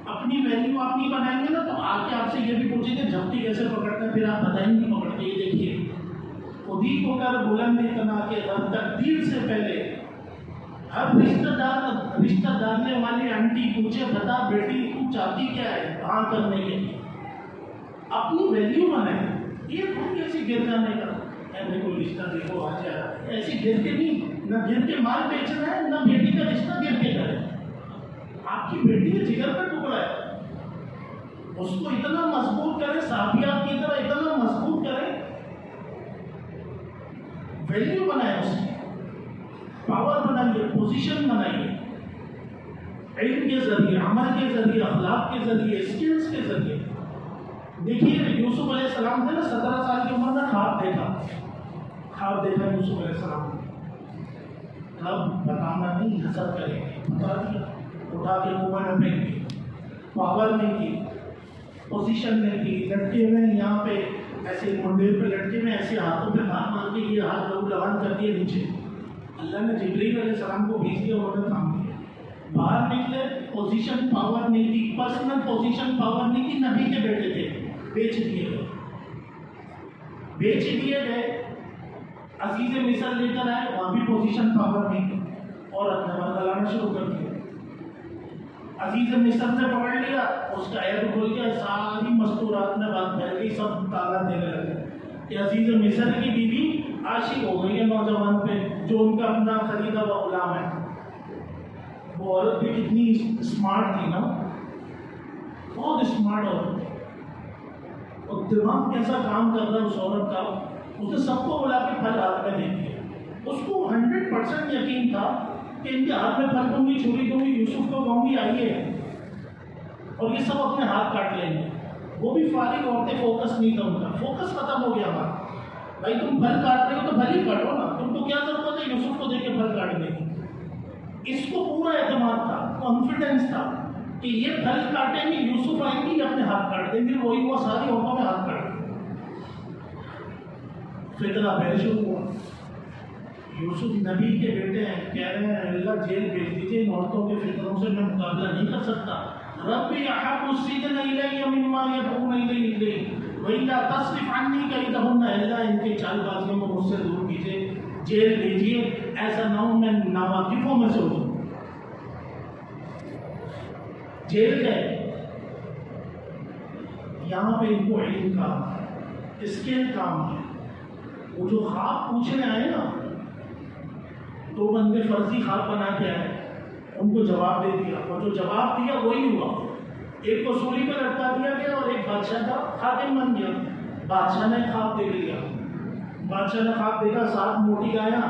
S1: اپنی ویلیو آپ نہیں بنائیں گے نا تو آ کے آپ سے یہ بھی پوچھیں گے جھپٹی کیسے پکڑتے ہیں، پھر آپ بتائیں گے پکڑتے، یہ دیکھیے خود ہی کو کر بلند اتنا کہ تقدیر سے پہلے ہر رشتہ دارنے والی آنٹی پوچھے بتا بیٹی تو چاہتی کیا ہے کہاں کرنے کے لیے، اپنی ویلیو بنائیں۔ یہ تھوڑی ایسی گر جانے کا ہے، کوئی رشتہ دیکھو آ جائے، ایسی گر کے نہیں، نہ گر کے مال بیچنا ہے، نہ بیٹی کا رشتہ گر کے کرے۔ آپ کی بیٹی کے جگر کا ٹکڑا ہے، اس کو اتنا مضبوط کرے، صحابیات کی طرح اتنا مضبوط کرے، ویلیو بنائے، اس کی پاور بنائیے، پوزیشن بنائیے، علم کے ذریعے، عمل کے ذریعے، اخلاق کے ذریعے، اسکلس کے ذریعے۔ دیکھیے یوسف علیہ السلام تھے نا، 17 سال کی عمر میں خواب دیکھا یوسف علیہ السلام نے، اب بتانا نہیں، حسد کریں گے، بتا دیا، اٹھا کے کنویں میں پھینک دی، پاور نہیں کی، پوزیشن نہیں کی، لٹکے ہوئے یہاں پہ ایسے منڈیر پہ لٹکے میں ایسے ہاتھوں پہ ہاتھ مار کے یہ ہاتھ لوگ لگان کر دیے نیچے۔ اللہ نے جبریل علیہ السلام کو بھیج دیا، انہوں نے کام کیا، باہر نکلے، پوزیشن پاور نہیں تھی، پرسنل پوزیشن پاور نہیں تھی، نبی کے بیٹے تھے، بیچ دیے گئے، عزیز مصر لے کر آئے، وہاں بھی پوزیشن پاور نہیں تھی، اور اپنے مرد لانا شروع کر دیا۔ عزیز مصر نے پکڑ لیا، اس کا عیب کھل گیا، ساری مستورات میں بات پھیل گئی، سب تالا دینے لگے کہ عزیز مصر کی بیوی عاشق ہو گئی ہے نوجوان پہ جو ان کا اپنا خریدا ہوا غلام ہے۔ وہ عورت بھی کتنی اسمارٹ تھی نا، بہت اسمارٹ عورت، اور دماغ کیسا کام کر رہا ہے اس عورت کا، اس نے سب کو بلا کے پھل ہاتھ میں دے دیا، اس کو 100% یقین تھا کہ ان کے ہاتھ میں پھل دوں گی، چھری دوں گی، یوسف کو کہوں گی آئیے، اور یہ سب اپنے ہاتھ کاٹ لیں گے۔ وہ بھی فارغ عورتیں، فوکس نہیں تھا ان کا، فوکس ختم ہو گیا ہمارا۔ بھائی تم پھل کاٹ رہے ہو تو پھل ہی کاٹو نا، تم کو کیا ضرورت ہے یوسف کو دیکھ کے پھل کاٹنے کی۔ اس کو پورا اعتماد تھا، کانفیڈنس تھا کہ یہ پھل کاٹیں گے، یوسف آئیں گے، یہ اپنے ہاتھ کاٹ دیں گے، وہی ہوا، ساری عورتوں میں ہاتھ کاٹ دیں۔ فتنہ پھر شروع ہوا، یوسف نبی کے بیٹے ہیں، کہہ رہے ہیں اللہ جیل بھیج دیجیے، ان عورتوں کے فتنوں سے میں مقابلہ نہیں کر سکتا۔ رب احب السجن الی مما یدعون الیہ وَإِلَّا تَصْرِفْ عَنِّي كَيْدَهُنَّ، اللہ ان کے چال بازیوں کو مجھ سے دور کیجیے، جیل بھیجیے، ایسا نہ ہو میں ناواقفوں میں سے ہو جاؤں۔ جیل گئے، یہاں پہ ان کو علم کام ہے، اسکل کام ہے۔ وہ جو خواب پوچھنے آئے نا، 2 بندے فرضی خواب بنا کے آئے، ان کو جواب دے دیا، اور جو جواب دیا وہی ہوا۔ ایک کو سولی پر لٹکا دیا گیا اور ایک بادشاہ کا خادم بن گیا. بادشاہ نے خواب دیکھ لیا. بادشاہ نے خواب دیکھا 7 موٹی گایاں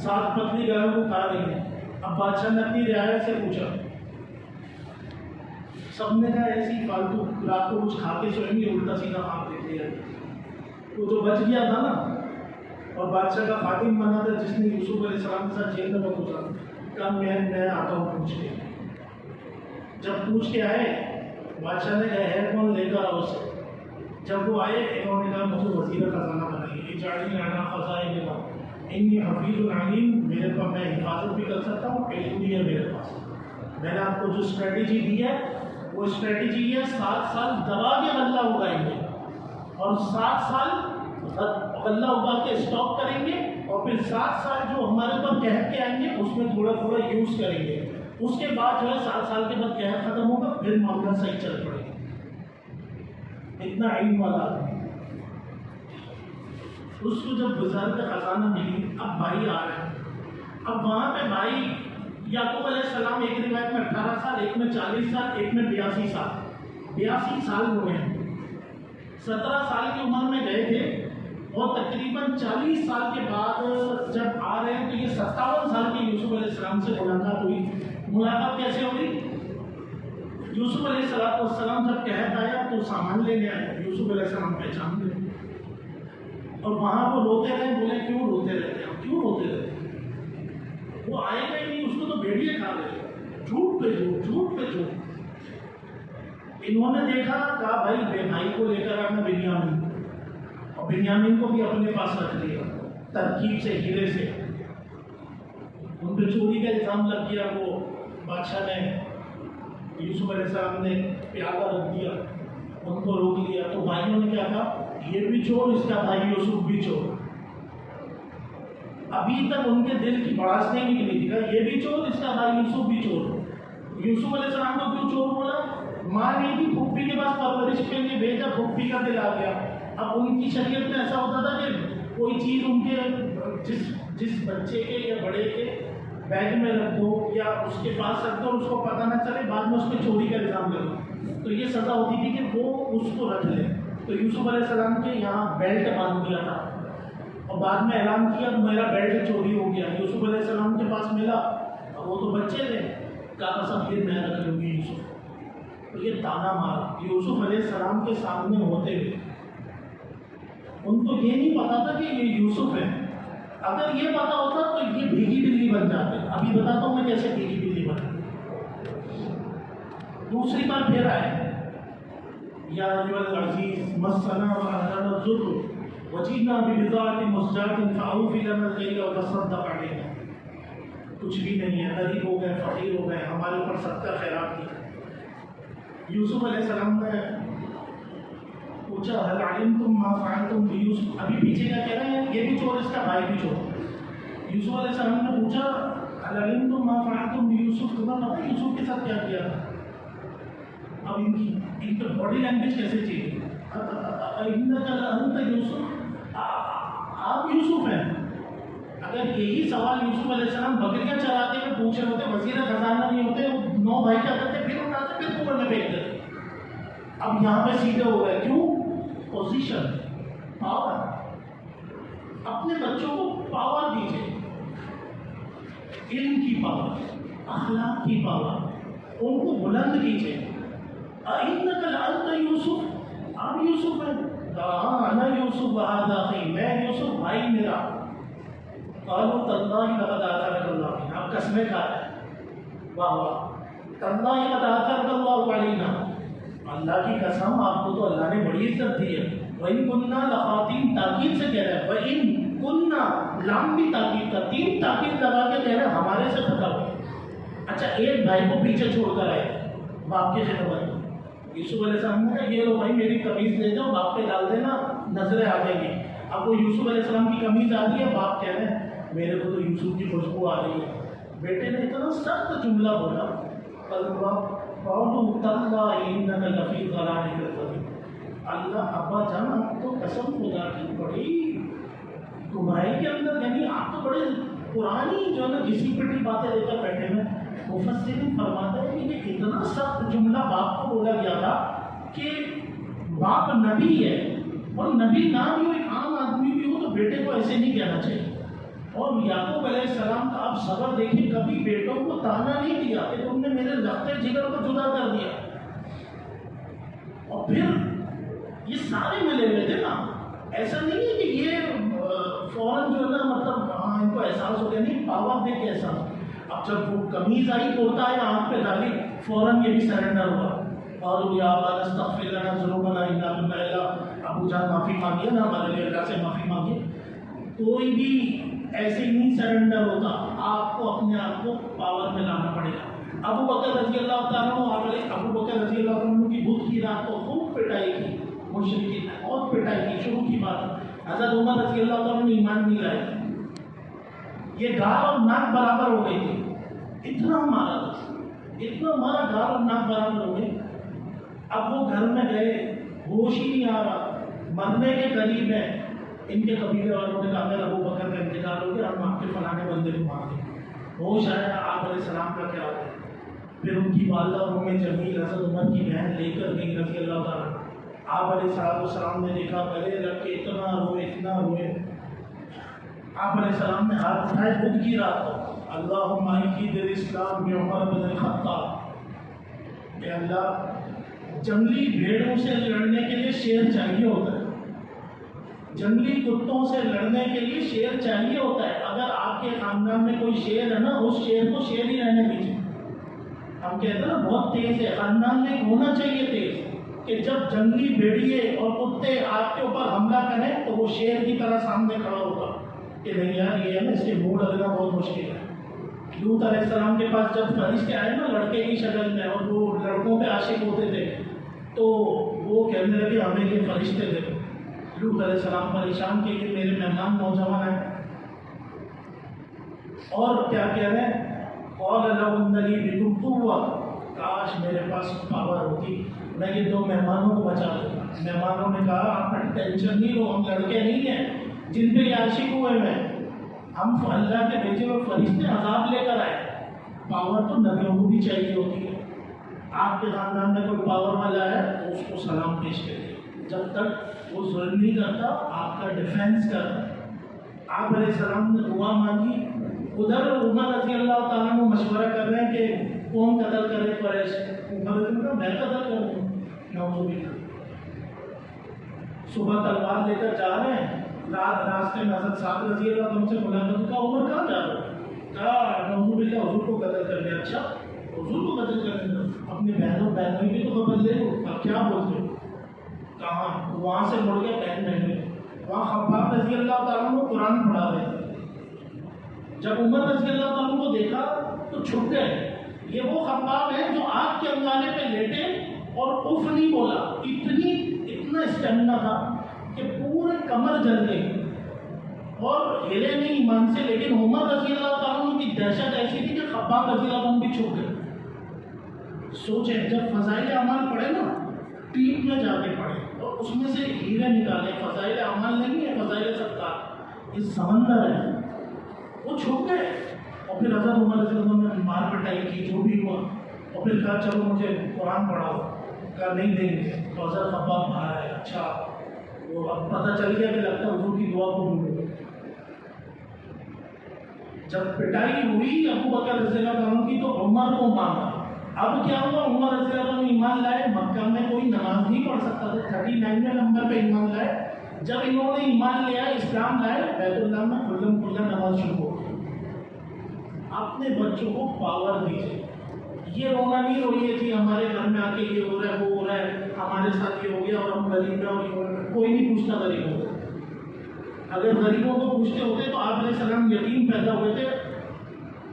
S1: 7 پتلی گایوں کو کھا رہی ہیں. اب بادشاہ نے اپنی رعایا سے پوچھا, سب نے کہا ایسی فالتو رات کو کچھ کھا کے سوئیں گے, الٹا سیدھا خواب دیکھ لیا. وہ تو بچ گیا تھا نا, اور بادشاہ کا خادم بنا تھا جس نے یوسف علیہ السلام کے ساتھ جیل میں پہنچا. کہا میں آتا ہوں پوچھ کے. جب پوچھ کے آئے بادشاہ نے کہا ہے کون, لے کر آؤ اسے. جب وہ آئے انہوں نے کہا مجھے وزیر خزانہ بنائیے, اجعلنی علی خزائن الارض انی حفیظ علیم. میرے پاس میں حفاظت بھی کر سکتا ہوں, علم بھی ہے میرے پاس. میں نے آپ کو جو اسٹریٹجی دی ہے وہ اسٹریٹجی ہے 7 سال دبا کے غلہ اگائیں گے اور 7 سال غلہ اگا کے اسٹاک کریں گے, اور پھر 7 سال جو ہمارے اوپر قحط کے آئیں گے اس میں تھوڑا تھوڑا یوز کریں گے. اس کے بعد جو ہے 7 سال کے بعد قحط ختم ہوگا, پھر معاملہ صحیح چل پڑے گا. اتنا علم والا آدمی. اس کو جب وزارت خزانہ ملی, اب بھائی آ رہے ہیں. اب وہاں پہ بھائی یعقوب علیہ السلام ایک روایت میں 18 سال, ایک میں 40 سال, ایک میں 82 سال. 82 سال ہوئے ہیں. 17 سال کی عمر میں گئے تھے اور تقریباً 40 سال کے بعد جب آ رہے ہیں تو یہ 57 سال کے یوسف علیہ السلام سے ملاقات ہوئی. ملاقات کیسے ہوئی؟ یوسف علیہ السلام جب قحط آیا تو سامان لینے آئے. یوسف علیہ السلام پہچان گئے اور وہاں وہ روتے رہے. بولے کیوں روتے رہتے ہیں, کیوں روتے رہتے ہیں؟ وہ آئے گا ہی نہیں, اس کو تو بھیڑیے کھا رہے. جھوٹ پہ جھوٹ, جھوٹ پہ جھوٹ. انہوں نے دیکھا, کہا بھائی بھائی کو لے کر آنا بنیامین, اور بنیامین کو بھی اپنے پاس رکھ لیا ترکیب سے, ہیرے سے. ان پہ چوری کا الزام لگ گیا. وہ بادشاہ نے یوسف علیہ السلام نے پیالہ رکھ دیا, ان کو روک لیا. تو بھائیوں نے کیا کہا, یہ بھی چور, اس کا بھائی یوسف بھی چور. ابھی تک ان کے دل کی بڑاس نہیں نکلی تھی. کہا یہ بھی چور, اس کا بھائی یوسف بھی چور. یوسف علیہ السلام کو کیوں چور بولا؟ ماں نے بھی پھوپھی کے پاس پرورش کے لیے بھیجا, پھوپھی کا دل آ گیا. اب ان کی شریعت میں ایسا ہوتا تھا کہ کوئی چیز ان کے جس بچے کے یا بڑے کے بیگ میں رکھ دو یا اس کے پاس رکھ دو اور اس کو پتہ نہ چلے, بعد میں اس پہ چوری کا الزام لگا. تو یہ سزا ہوتی تھی کہ وہ اس کو رکھ لے. تو یوسف علیہ السلام کے یہاں بیلٹ باندھ دیا تھا اور بعد میں اعلان کیا میرا بیلٹ چوری ہو گیا. یوسف علیہ السلام کے پاس ملا, اور وہ تو بچے تھے. کہا قسم پھر میں رکھ لوں گی یوسف. تو یہ تانا مارا یوسف علیہ السلام کے سامنے ہوتے ہوئے. ان کو یہ نہیں پتا تھا کہ یہ یوسف ہے. اگر یہ پتا ہوتا تو یہ بھیگی بلی بن جاتے. ابھی بتاتا ہوں میں کیسے بھیگی بلی بنا. دوسری بار پھر آئے, یا ایھا العزیز مسنا واهلنا الضر وجئنا ببضاعة مزجاة فأوف لنا الكيل وتصدق علينا. کچھ بھی نہیں ہے, غریب ہو گئے, فقیر ہو گئے, ہمارے اوپر صدقہ خیرات کیا. یوسف علیہ السلام نے پوچھا هل علمتم ما فعلتم بيوسف. ابھی پیچھے کا کہہ رہے ہیں یہ بھی چور, اس کا بھائی بھی چور. یوسف علیہ السلام نے پوچھا هل علمتم ما فعلتم بيوسف, تمہیں پتہ یوسف کے ساتھ کیا کیا تھا؟ اب ان کی باڈی لینگویج کیسے چاہیے؟ انک لانت یوسف, آپ یوسف ہیں. اگر یہی سوال یوسف علیہ السلام بکریاں چراتے ہوئے پوچھے ہوتے, وزیر خزانہ نہیں ہوتے, 9 بھائی کیا کرتے, پھر اٹھاتے, پھر کنویں میں پھینک دیتے. اب یہاں پہ سیدھے ہو گئے. کیوں؟ Position, power. اپنے بچوں کو پاور دیجیے, علم کی پاور, اخلاق کی پاور, ان کو بلند کیجیے. اِنَّكَ لَأَنْتَ یوسف, آپ یوسف ہیں. ہاں انا یوسف وہذا اخی, میں یوسف, بھائی میرا. قالوا تاللہ لقد آثرک اللہ, آپ قسمیں کھا رہے ہیں. واہ واہ, تاللہ لقد آثرک اللہ علینا, اللہ کی قسم آپ کو تو اللہ نے بڑی عزت دی ہے. وَإِن كُنَّا لَخَاطِئِينَ, تاکید سے کہہ رہے ہیں. وَإِن كُنَّا, لام بھی تاکید کا, 3 تاکید لگا کے کہہ رہے ہیں ہمارے سے خطا ہو. اچھا, ایک بھائی کو پیچھے چھوڑ کر آئے باپ کی خدمت. یوسف علیہ السلام نے کہا یہ لو بھائی میری قمیض لے جاؤ, باپ پہ ڈال دینا, نظریں آ جائیں گی. اب وہ یوسف علیہ السلام کی قمیض آ رہی ہے, باپ کہہ رہے ہیں میرے کو تو یوسف کی خوشبو آ رہی ہے. بیٹے نے اتنا سخت جملہ بولا, اللہ ابا جان آپ تو قسم خدا کی بڑی گمراہی کے اندر, یعنی آپ تو بڑے پرانی جو ہے نا گھسی پٹی باتیں لے کر بیٹھے ہیں. مفسرین فرماتے ہیں کہ اتنا سخت جملہ باپ کو بولا گیا تھا باپ نبی ہے، اور نبی نہ بھی ہو، ایک عام آدمی بھی ہو، تو بیٹے کو ایسے نہیں کہنا چاہیے۔ اور یعقوب علیہ السلام کا آپ صبر دیکھیں، کبھی بیٹوں کو تانا نہیں دیا کہ تم نے میرے لختے جگر کو جدا کر دیا۔ اور پھر یہ سارے ملے ہوئے تھے نا، ایسا نہیں ہے کہ یہ فوراً جو ہے نا مطلب ہاں ان کو احساس ہو گیا، نہیں، پاور دے کے احساس۔ اب جب وہ قمیض آئی کرتا ہے آنکھ پہ ڈالی، فوراً یہ بھی سرنڈر ہوا، اور یا ابانا استغفر لنا ذنوبنا اننا كنا الا، ابو جان معافی مانگیے نا، ہمارے لیے اللہ سے معافی مانگیے۔ کوئی بھی ایسے ہی نہیں سرنڈر ہوتا، آپ کو اپنے آپ کو پاور میں لانا پڑے گا۔ ابو بکر رضی اللہ تعالیٰ عنہ، ابو بکر رضی اللہ عنہ کی بدھ کی رات کو خوب پٹائی کی، مشرکین نے بہت پٹائی کی، شروع کی بات۔ حضرت عمر رضی اللہ تعالیٰ عنہ ایمان نہیں لائے، یہ گال اور ناک برابر ہو گئی تھی، اتنا مارا تھا، اتنا مارا، گال اور ناک برابر ہو گئی۔ اب وہ گھر میں گئے، ہوش ہی نہیں آ رہا، مرنے کے قریب ہے۔ ان کے قبیلے والوں نے کہا اگر ابو بکر کا انتقال ہو گیا، ہم آپ کے فلانے بندے کو مار دیں۔ ہوش آیا، آپ علیہ السلام کا کیا ہے؟ پھر ان کی والدہ ام جمیل حضرت عمر کی بہن لے کر گئی رضی اللہ تعالیٰ۔ آپ علیہ السلام نے دیکھا، گلے رکھ کے اتنا روئے، اتنا روئے۔ آپ علیہ السلام نے ہاتھ اٹھائے، بدھ کی رات کو، اللہم اعز الاسلام بعمر بن الخطاب، کہ اللہ جنگلی بھیڑوں سے لڑنے کے لیے شیر چاہیے ہوتا ہے، جنگلی کتوں سے لڑنے کے لیے شیر چاہیے ہوتا ہے۔ اگر آپ کے خاندان میں کوئی شیر ہے نا، اس شیر کو شیر ہی رہنے دیجیے۔ ہم کہتے ہیں نا بہت تیز ہے، خاندان میں ہونا چاہیے تیز، کہ جب جنگلی بھیڑیے اور کتے آپ کے اوپر حملہ کریں تو وہ شیر کی طرح سامنے کھڑا ہوگا کہ نہیں یار یہ ہے نا، اس کے منہ لگنا بہت مشکل ہے۔ لوط علیہ السلام کے پاس جب فرشتے آئے نا لڑکے کی شکل میں، اور وہ لڑکوں پہ عاشق ہوتے تھے، تو وہ کہنے لگے ہمیں یہ فرشتے دے۔ لوط علیہ السلام پریشان کہ یہ میرے مہمان نوجوان ہیں، اور کیا کہہ رہے ہیں، قال لو ان لی بکم قوة، کاش میرے پاس پاور ہوتی، میں یہ دو مہمانوں کو بچا لیتا۔ مہمانوں نے کہا آپ ٹینشن نہیں لو، ہم لڑکے نہیں ہیں جن پہ یہ عاشق ہوئے میں، ہم اللہ کے بھیجے ہوئے فرشتے عذاب لے کر آئے۔ پاور تو نبیوں کو بھی چاہیے ہوتی ہے۔ آپ کے خاندان میں کوئی پاور والا ہے تو اس کو سلام پیش کریے، جب تک وہ ظلم نہیں کرتا آپ کا ڈیفینس کرتا۔ آپ علیہ السلام نے دعا مانگی، ادھر عمر رضی اللہ تعالیٰ عنہ مشورہ کر رہے ہیں کہ کون قتل کرے قریش، عمر نے کہا میں قتل کروں، نعوذ باللہ۔ صبح تلوار لے کر جا رہے ہیں، راستے میں حضرت سعد رضی اللہ عنہ سے ملاقات، کہا عمر کہاں جا رہے ہیں؟ کہا نعوذ باللہ حضور کو قتل کر لیا۔ اچھا حضور کو قتل کر لیا، اپنے بہنوں کی تو خبر لے لو، اب کیا بولتے ہو؟ کہاں؟ وہاں سے مڑ کے بہن میں وہاں خباب رضی اللہ تعالیٰ عنہ قرآن پڑھا رہے تھے۔ جب عمر رضی اللہ تعالیٰ عنہ کو دیکھا تو چھپ گئے، یہ وہ خباب ہیں جو آگ کے انگارے پہ لیٹے اور اف نہیں بولا، اتنا اسٹیمنا تھا کہ پورے کمر جل گئی اور ہلے نہیں ایمان سے۔ لیکن عمر رضی اللہ تعالیٰ عنہ کی دہشت ایسی تھی کہ خباب رضی اللہ عنہ بھی چھپ گئے۔ سوچیں جب فضائل اعمال پڑھے نا، ٹیپ میں جا کے پڑھے اور اس میں سے ہیرے نکالے، فضائل اعمال نہیں ہے، فضائل صدقات، یہ سمندر ہے، وہ چھپ گئے۔ اور پھر حضرت عمر رضی اللہ عنہ نے مار پٹائی کی، جو بھی ہوا، اور پھر کہا چلو مجھے قرآن پڑھاؤ، کہا نہیں دیں گے۔ تو حضرت خباب باہر آئے، اچھا وہ اب پتہ چل گیا کہ لگتا ہے حضور کی دعا کو ملے۔ جب پٹائی ہوئی ابو بکر رضی اللہ عنہ کی تو عمر کو مانگا۔ اب کیا ہوا، عمر رضی اللہ عنہ ایمان لائے، مکہ میں کوئی نماز نہیں پڑھ سکتا تھا، 39 نمبر پہ ایمان لائے۔ جب انہوں نے ایمان لیا، اسلام لائے، بیت اللہ میں کھلا نماز شروع ہو گئی۔ اپنے بچوں کو پاور دیجیے، یہ رونا نہیں روئیے کہ ہمارے گھر میں آ کے یہ ہو رہا ہے وہ ہو رہا ہے، ہمارے ساتھ یہ ہو گیا اور ہم غریب ہیں، اور کوئی نہیں پوچھتا غریبوں کو۔ اگر غریبوں کو پوچھتے ہوتے تو آپ علیہ السلام یتیم پیدا ہوئے تھے۔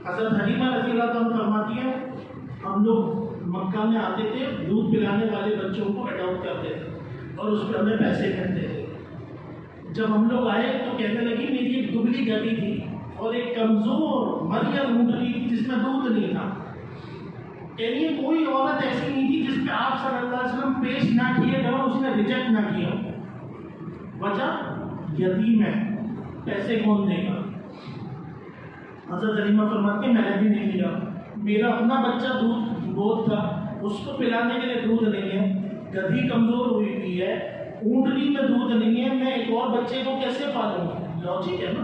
S1: حضرت حلیمہ رضی اللہ عنہ فرماتی ہیں ہم لوگ مکہ میں آتے تھے، دودھ پلانے والے بچوں کو اڈاپٹ کرتے تھے اور اس پہ ہمیں پیسے ملتے تھے۔ جب ہم لوگ آئے تو کہنے لگی میری ایک دبلی گدی تھی اور ایک کمزور مریا اونٹنی تھی جس میں دودھ نہیں تھا۔ کہنی کوئی عورت ایسی نہیں تھی جس پہ آپ صلی اللہ علیہ وسلم پیش نہ کیے گئے اور اس نے ریجیکٹ نہ کیا۔ وجہ یتیم ہے، پیسے کون دے گا؟ حضرت حلیمہ فرماتی ہیں میں نے بھی نہیں لیا، میرا اپنا بچہ دودھ گود تھا، اس کو پلانے کے لیے دودھ نہیں ہے، گدھی کمزور ہوئی ہوئی ہے، اونٹنی میں دودھ نہیں ہے، میں ایک اور بچے کو کیسے پالوں گا؟ لاجک ہے نا.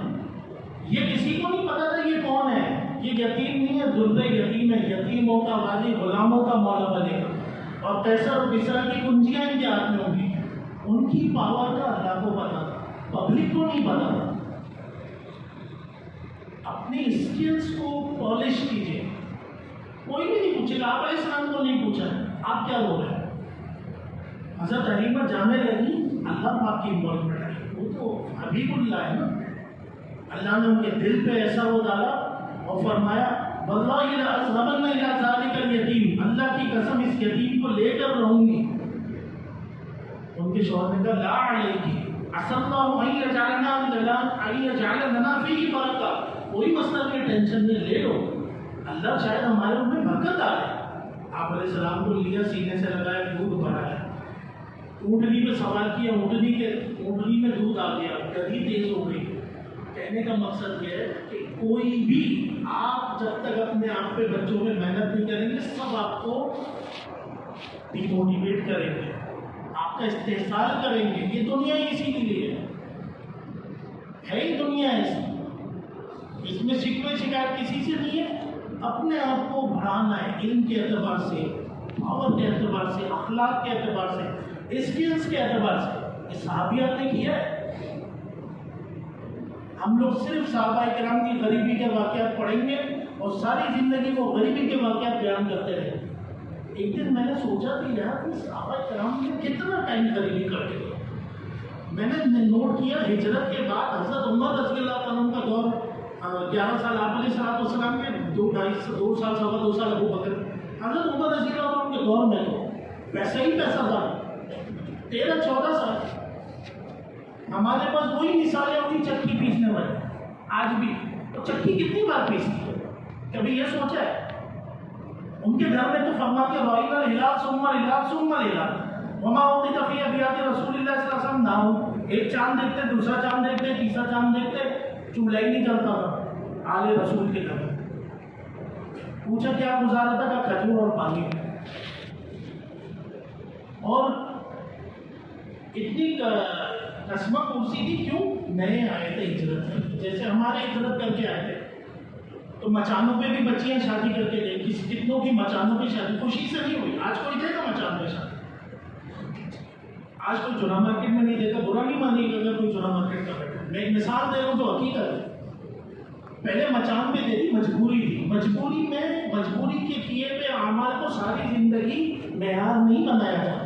S1: یہ کسی کو نہیں پتا تھا یہ کون ہے. یہ یتیم نہیں ہے، درد یتیم ہے. یتیموں کا والی غلاموں کا مولا بنے گا، اور کیسر اور کسرا کی کنجیاں ان کے ہاتھ میں ہوں گی. ان کی پاور کا اللہ کو پتا تھا، پبلک کو نہیں پتا تھا. اپنی اسکلس کو پالش کیجیے. کوئی بھی نہیں پوچھے گا. آپ علیہ السلام کو نہیں پوچھا آپ کیا بول رہے ہیں. حضرت حلیمہ جانے لگی، اللہ پاک کی انوالومنٹ ہے. وہ تو حبیب اللہ ہے نا. اللہ نے ان کے دل پہ ایسا وہ ڈالا اور فرمایا واللہ لأذهبن إلى ذلك اليتیم، اللہ کی قسم اس یتیم کو لے کر رہوں گی. ان کے شوہر نے کہا لا علیکی عسى اللہ ان یجعل لنا فیہ برکہ. کوئی مسئلہ نہیں، ٹینشن نہیں، لے لو، اللہ شاید ہمارے ان میں برکت ڈالے. آپ علیہ السلام کو لیا، سینے سے لگایا، دودھ بھرایا، اونٹنی پہ سوار کیا، اونٹنی میں دودھ آ گیا، گدھی تیز ہو گئی. کہنے کا مقصد یہ ہے کہ کوئی بھی آپ جب تک اپنے آپ پہ بچوں میں محنت نہیں کریں گے، سب آپ کو ڈی موٹیویٹ کریں گے، آپ کا استحصال کریں گے. یہ دنیا ہی اسی کے لیے ہے ہی دنیا ایسی. اس میں شکوے شکایت کسی سے نہیں ہے. اپنے آپ کو بڑھانا ہے علم کے اعتبار سے، پاور کے اعتبار سے، اخلاق کے اعتبار سے، اسکلس کے اعتبار سے. یہ صحابیات نے کیا ہے. ہم لوگ صرف صحابہ کرام کی غریبی کے واقعات پڑھیں گے اور ساری زندگی کو غریبی کے واقعات بیان کرتے رہیں. ایک دن میں نے سوچا کہ یار کہ صحابہ کرام نے کتنا ٹائم غریبی کرتے تھے. میں نے نوٹ کیا ہجرت کے بعد حضرت عمر رضی اللہ عنہ کا دور 11 سال آپ علیہ السلام کے 2 سال سوا 2 سال ابو بکر. حضرت عمر رضی اللہ عنہ کے دور میں تو پیسہ ہی پیسہ تھا. 13-14 سال ہمارے پاس وہی مثالیں ہوگی چکی پیسنے والے. آج بھی تو چکی کتنی بار پیستی ہے، کبھی یہ سوچا ہے؟ ان کے گھر میں تو فرماتے روئینا ہلال سمر ہلال سمر ہلال وما ہوتی تفیہ بیات رسول اللہ صلی اللہ علیہ وسلم نہ ہو. ایک چاند دیکھتے، دوسرا چاند دیکھتے، تیسرا چاند دیکھتے، چولہا ہی نہیں جلتا تھا آل رسول کے گھر. پوچھا کیا گزارا تھا؟ کہ کھجور اور پانی. اور اتنی قسمہ کرسی تھی. کیوں؟ نئے آئے تھے ہجرت میں، جیسے ہمارے ہجرت کر کے آئے تھے تو مچانوں پہ بھی بچیاں شادی کر کے گئی. کتنوں کی مچانوں پہ شادی خوشی سے نہیں ہوئی. آج کوئی دے گا مچان پہ شادی؟ آج کوئی چورا مارکیٹ میں نہیں دیتا. برا نہیں مانی اگر کوئی چورا مارکیٹ کا بیٹھا. میں ایک مثال دے رہا ہوں تو حقیقت ہے. پہلے مچان پہ دیتی، مجبوری تھی. مجبوری میں مجبوری کے کیے پہ اعمال کو ساری زندگی معیار نہیں بنایا جاتا.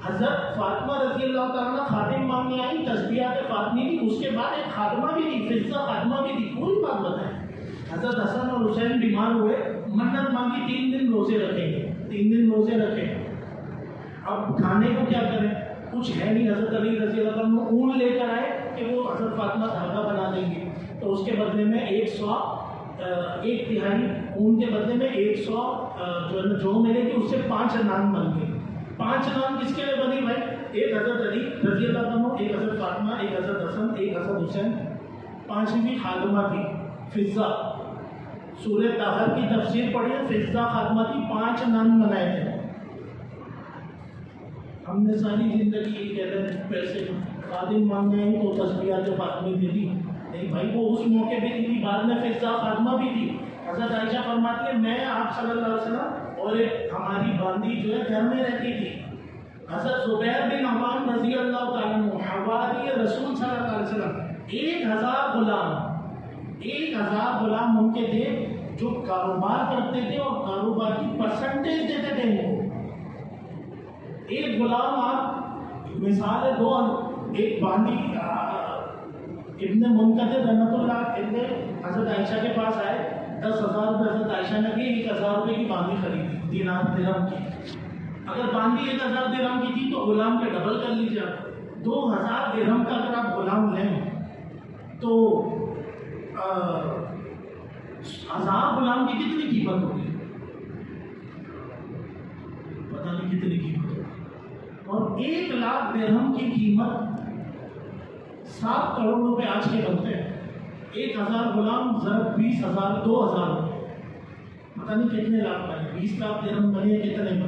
S1: حضرت فاطمہ رضی اللہ تعالیٰ خادم مانگنے آئی، تسبیحات فاطمی تھی. اس کے بعد ایک خادمہ بھی تھی، فضہ خادمہ بھی تھی. کوئی بات بتائیں. حضرت حسن اور حسین بیمار ہوئے، منت مانگی 3 دن روزے رکھیں گے. 3 دن روزے رکھیں. اب کھانے کو کیا کریں؟ کچھ ہے نہیں. حضرت علی رضی اللہ عنہ اون لے کر آئے کہ وہ حضرت فاطمہ دھاگا بنا دیں گے. تو اس کے بدلے میں 1 تہائی اون کے بدلے میں 100 جو ملے گی اس سے 5 نان بن گئے. 5 نان کس کے لیے بنی بھائی؟ ایک حضرت علی رضی اللہ عنہ، ایک حضرت فاطمہ، ایک حضرت حسن، ایک حضرت حسین. 5ویں خادمہ تھی فضہ. سورہ طاہر کی تفسیر پڑھیے، فضہ خادمہ تھی. 5 نان بنائے تھے. ہم نے ساری زندگی یہ کہہ رہے ہیں پیسے خادم مانگنے ہیں تو تسبیحات فاطمی دے دی. نہیں بھائی، وہ اس موقع پہ تھی، بعد میں فضہ خادمہ بھی تھی. حضرت عائشہ فرماتی ہے میں آپ صلی اللہ علیہ وسلم اور ایک ہماری باندی جو ہے گھر میں رہتی تھی. حضرت زبیر بن عوام رضی اللہ تعالیٰ عنہ حواری رسول صلی اللہ علیہ وسلم 1000 غلام ان کے تھے جو کاروبار کرتے تھے اور کاروبار کی پرسنٹیج دیتے تھے ان کو. ایک غلام آپ مثال ہے 2. ایک باندی ابن منقطع رحمۃ اللہ ابن حضرت عائشہ کے پاس آئے. 10,000 روپے حضرت عائشہ نے دی. 1,000 روپے کی باندی خریدی، دینار درہم کی. اگر باندی 1,000 درہم کی تھی تو غلام کے ڈبل کر لیجیے آپ. 2,000 درہم کا اگر آپ غلام لیں تو 1000 غلام کی کتنی قیمت ہوگی؟ پتہ نہیں کتنی قیمت ہوگی. اور 1,00,000 درہم کی قیمت 7 کروڑ روپے آج کے بنتے ہیں. 1,000 غلام ضرب 20,000 2,000 روپے. پتہ نہیں کتنے لاکھ بنے. 20 لاکھ درہم بنے کتنے بنے.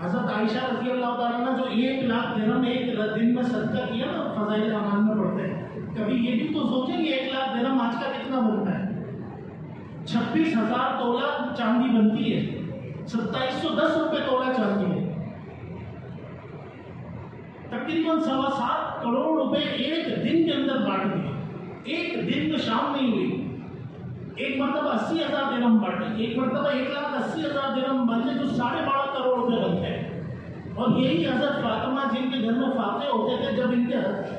S1: حضرت عائشہ رضی اللہ تعالیٰ نے جو 1 لاکھ درہم ایک دن میں صدقہ کیا نا، فضائل اعمال میں پڑھتے ہیں، کبھی یہ بھی تو سوچیں کہ 1 لاکھ درہم آج کا کتنا بنتا ہے؟ 26,000 تولہ چاندی بنتی ہے، 2710 روپے تولہ چاندی ہے، تقریباً 7.25 کروڑ روپے ایک دن کے اندر بانٹ دیے، ایک دن میں شام نہیں ہوئی۔ ایک مرتبہ 80,000 درہم بانٹے، ایک مرتبہ 1,80,000 درہم بنتے جو 12.5 کروڑ روپے بنتے ہیں۔ اور یہی حضرت فاطمہ جن کے گھر میں فاتح ہوتے تھے، جب ان کے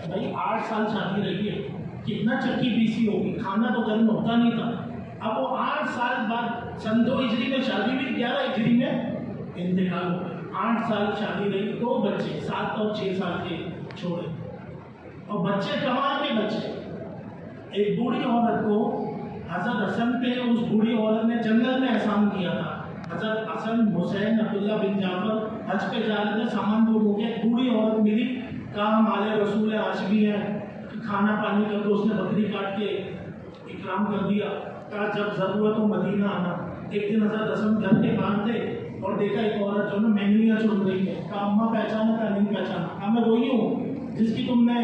S1: بھائی 8 سال شادی رہی ہے، کتنا چکی پیسی ہوگی، کھانا تو گھر میں ہوتا نہیں تھا۔ اب وہ 8 سال بعد سن 2 ہجری میں شادی ہوئی، 11 ہجری میں انتقال ہو گیا۔ 8 سال شادی رہی، 2 بچے 7 اور 6 سال کے چھوڑے، اور بچے کمال کے بچے۔ ایک بوڑھی عورت کو حضرت حسن پہ اس بوڑھی عورت نے جنگل میں احسان کیا تھا۔ حضرت حسن حسین عبداللہ بن جعفر حج پہ جا رہے تھے، سامان دور ہو گیا، بوڑھی عورت ملی، کہا ہم آل رسول ہاشمی ہیں، کھانا پانی کر دو۔ اس نے بکری کاٹ کے اکرام کر دیا، کہا جب ضرورت ہو مدینہ آنا۔ ایک دن حضرت حسن گھر کے باہر تھے اور دیکھا ایک عورت جو نا مینگنیاں چن رہی ہے، کہا اماں پہچانا؟ کہا نہیں پہچانا۔ کہا میں وہی ہوں جس کی تم نے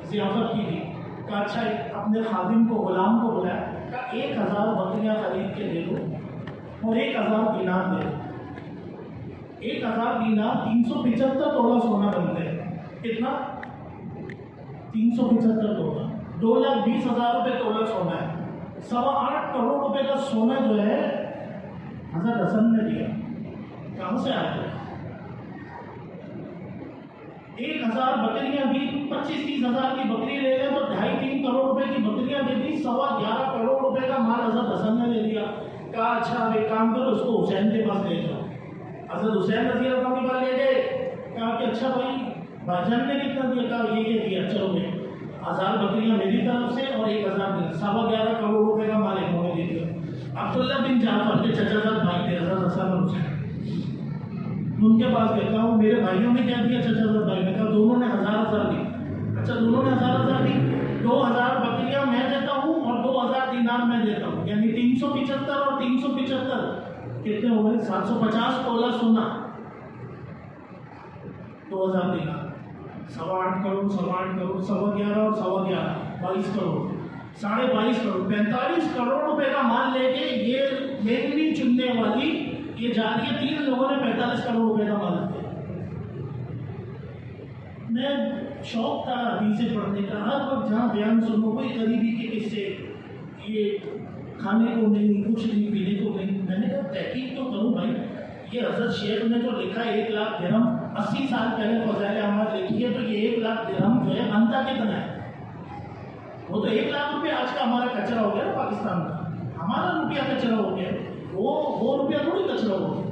S1: ضیافت کی تھی۔ کہا اچھا، اپنے خادم کو غلام کو بلایا، کہا 1,000 بکریاں خرید کے دے دو اور 1,000 دینار دے دو۔ 1,000 دینار 375 تولہ سونا بنتے ہیں۔ کتنا؟ 375 تولہ، 2,20,000 روپے تولہ سونا ہے۔ 8.25 کروڑ روپے کا سونا جو ہے حضرت حسن نے دیا۔ کہاں سے آیا؟ 1,000 بکریاں دی، 25-30 ہزار کی بکری لے گئے تو 2.5-3 کروڑ روپے کی بکریاں دے دی، 11.25 کروڑ روپے کا مال حضرت حسن نے دے دیا۔ کہا اچھا اب ایک کام کرو، اس کو حسین کے پاس لے جاؤ۔ حضرت حسین رضی اللہ عنہ کے پاس لے گئے، کہا کہ اچھا بھائی بھائی جان نے کتنا دیا؟ کہا یہ دیا، چلو بھائی 1,000 بکریاں میری طرف سے اور 1,000 دیا، 11.25 کروڑ روپے کا مال انہوں نے دے دیا۔ عبداللہ بن جعفر کے چچا زاد بھائی تھے حضرت حسن اور حسین، ان کے پاس کہتا ہوں میرے بھائیوں نے کیا دیا؟ چچا زاد بھائی نے کہا دونوں نے 1,000 دی۔ اچھا دونوں نے 1,000 دی، 2,000 بکریاں میں دیتا ہوں اور 2,000 دینار میں دیتا ہوں، یعنی 375 اور 375 کتنے ہو گئے؟ 750 تولہ سونا، 2,000 دینار، 8.25 کروڑ، 8.25 کروڑ، 11.25 اور 11.25 22 کروڑ، 22.5 کروڑ، 45 کروڑ روپے کا مال لے کے یہ مینگنی چننے والی یہ جا رہی ہے۔ 3 لوگوں نے 45 کروڑ روپے کا مال دیا۔ میں شوق تھا حدیثیں پڑھنے کا، ہر وقت جہاں بیان سنو کوئی غریبی کے قصے، یہ کھانے کو نہیں، کچھ نہیں، پینے کو نہیں۔ میں نے کہا تحقیق تو کروں بھائی، یہ حضرت شیخ نے جو لکھا 1 لاکھ درہم 80 سال پہلے فضائل اعمال لکھی ہے، تو یہ 1 لاکھ درہم جو ہے بنتا کتنا ہے؟ وہ تو 1 لاکھ روپے آج کا ہمارا کچرا ہو گیا نا پاکستان کا، ہمارا روپیہ کچرا ہو گیا، وہ روپیہ تھوڑی کچرا ہو گیا۔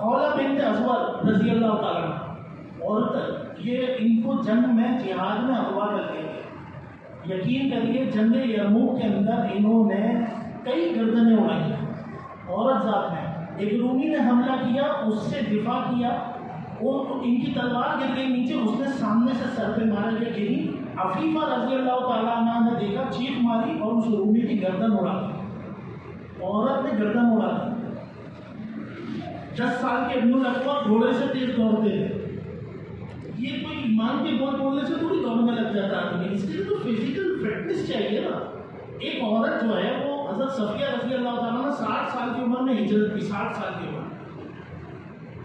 S1: خولہ بنت ازور رضی اللہ تعالیٰ عنہ عورت، یہ ان کو جنگ میں جہاد میں اغوا کر دیا گیا۔ یقین کریے جنگ یرموک کے اندر انہوں نے کئی گردنیں اڑائی، عورت ذات میں ایک رومی نے حملہ کیا، اس سے دفاع کیا، اور ان کی تلوار گر گئی نیچے، اس نے سامنے سے سر پہ مارا، یہ گری۔ عفیفہ رضی اللہ تعالیٰ عنہ نے دیکھا، چیخ ماری اور اس رومی کی گردن اڑا دی، عورت نے گردن اڑا دی۔ 10 سال کے ابن الاقوہ گھوڑے سے تیز دوڑتے ہیں، یہ کوئی ایمان کے بول بولنے سے تھوڑی دوڑنے لگ جاتا آدمی، اس کے لیے تو فزیکل فٹنس چاہیے نا۔ ایک عورت جو ہے وہ حضرت صفیہ رضی اللہ تعالیٰ نے 60 سال کی عمر میں ہجرت کی، 60 سال کی عمر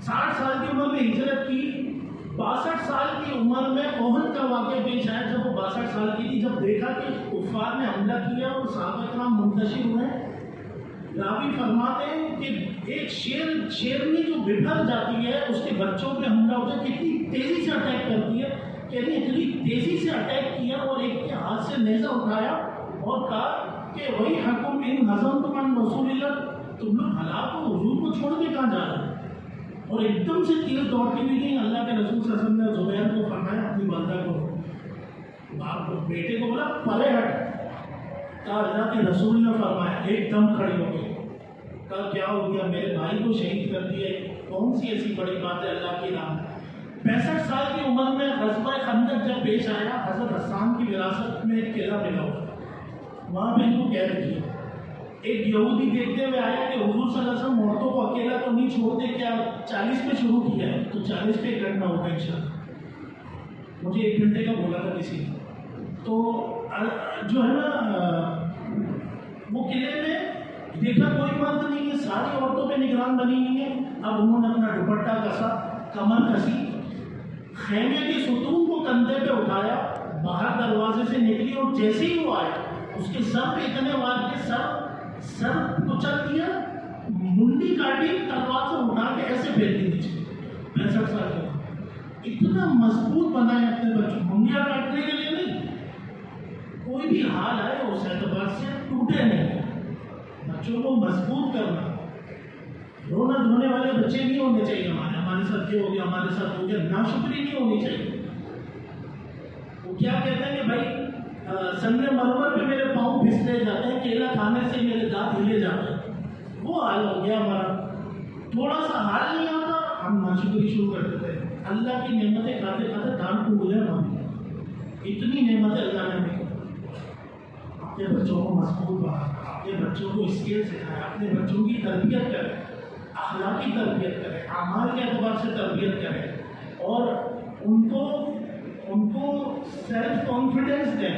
S1: 60 سال کی عمر میں ہجرت کی۔ 62 سال کی عمر میں احد کا واقعہ پیش آیا، جب وہ 62 سال کی تھی، جب دیکھا کہ کفار نے حملہ کیا اور صحابہ کرام منتشر ہوئے، راوی فرماتے ہیں کہ ایک شیرنی جو بپھر جاتی ہے، اس کے بچوں پہ حملہ ہوتا ہے، کتنی تیزی سے اٹیک کرتی ہے، کہتے ہیں اتنی تیزی سے اٹیک کیا اور ایک کے ہاتھ سے نیزہ اٹھایا اور کہا کہ وہی حکم ان ہضم تم رسول اللہ، تم لوگ ہلاک ہو، حضور کو چھوڑ کے کہاں جا رہے ہیں؟ اور ایک دم سے تیز دوڑتی بھی نہیں۔ اللہ کے رسول صلی اللہ علیہ وسلم نے زبیر کو فرمایا، اپنی والدہ کو، باپ کو، بیٹے کو بولا پرے ہٹ، کہا اللہ کے رسول نے فرمایا، ایک دم کھڑی ہو گئی، کہا کیا ہو گیا؟ میرے بھائی کو شہید کر دیا، کون سی ایسی بڑی بات ہے اللہ کی راہ میں۔ 65 سال کی عمر میں غزوہ خندق جب پیش آیا، حضرت حسان کی وراثت میں ایک قلعہ ملا ہوا، وہاں پہ ان کو قید کیا، ایک یہودی دیکھتے ہوئے آیا کہ حضور صلی اللہ علیہ وسلم عورتوں کو اکیلا تو نہیں چھوڑتے، کیا 40 پہ شروع کیا ہے؟ تو 40 پہ 1 گھنٹہ ہوگا انشاءاللہ، مجھے 1 گھنٹے کا بولا تھا کسی نے۔ تو جو ہے نا وہ قلعے میں دیکھا کوئی مرد نہیں ہے، ساری عورتوں پہ نگران بنی ہوئی ہے۔ اب انہوں نے اپنا دوپٹہ کسا، کمر کسی، خیمے کے ستون کو کندھے پہ اٹھایا، باہر دروازے سے نکلی اور جیسے ہی وہ آیا اس کے سر پہ اتنے وار کے سر کچل دیا، منڈی کاٹی، تلوار سے اٹھا کے ایسے پھیر دی نیچے۔ 65 سال کا اتنا مضبوط بنا ہے اپنے بچوں، منڈیاں کاٹنے کے لیے نہیں، کوئی بھی حال آئے اس اعتبار سے ٹوٹے نہیں، بچوں کو مضبوط کرنا۔ رونا دھونے والے بچے نہیں ہونے چاہیے ہمارے ساتھ یہ ہو گیا، ہمارے ساتھ ہو گیا، ناشکری نہیں ہونی چاہیے۔ وہ کیا کہتے ہیں کہ بھائی سنگ مرمر پہ میرے پاؤں پھسلے جاتے ہیں، کیلا کھانے سے میرے دانت ہلے جاتے ہیں، وہ حال ہو گیا ہمارا۔ تھوڑا سا حال نہیں آتا ہم ناشکری شروع کر دیتے ہیں۔ اللہ کی نعمتیں کھاتے کھاتے دانت ٹوٹ گئے ہماری، اتنی نعمتیں اللہ نے ہمیں۔ اپنے بچوں کو مضبوط بنانا، اپنے بچوں کو اسکل سکھائیں، اپنے بچوں کی تربیت کریں، اخلاقی تربیت کریں، اعمال کے اعتبار سے تربیت کریں، اور ان کو سیلف کانفیڈنس دیں،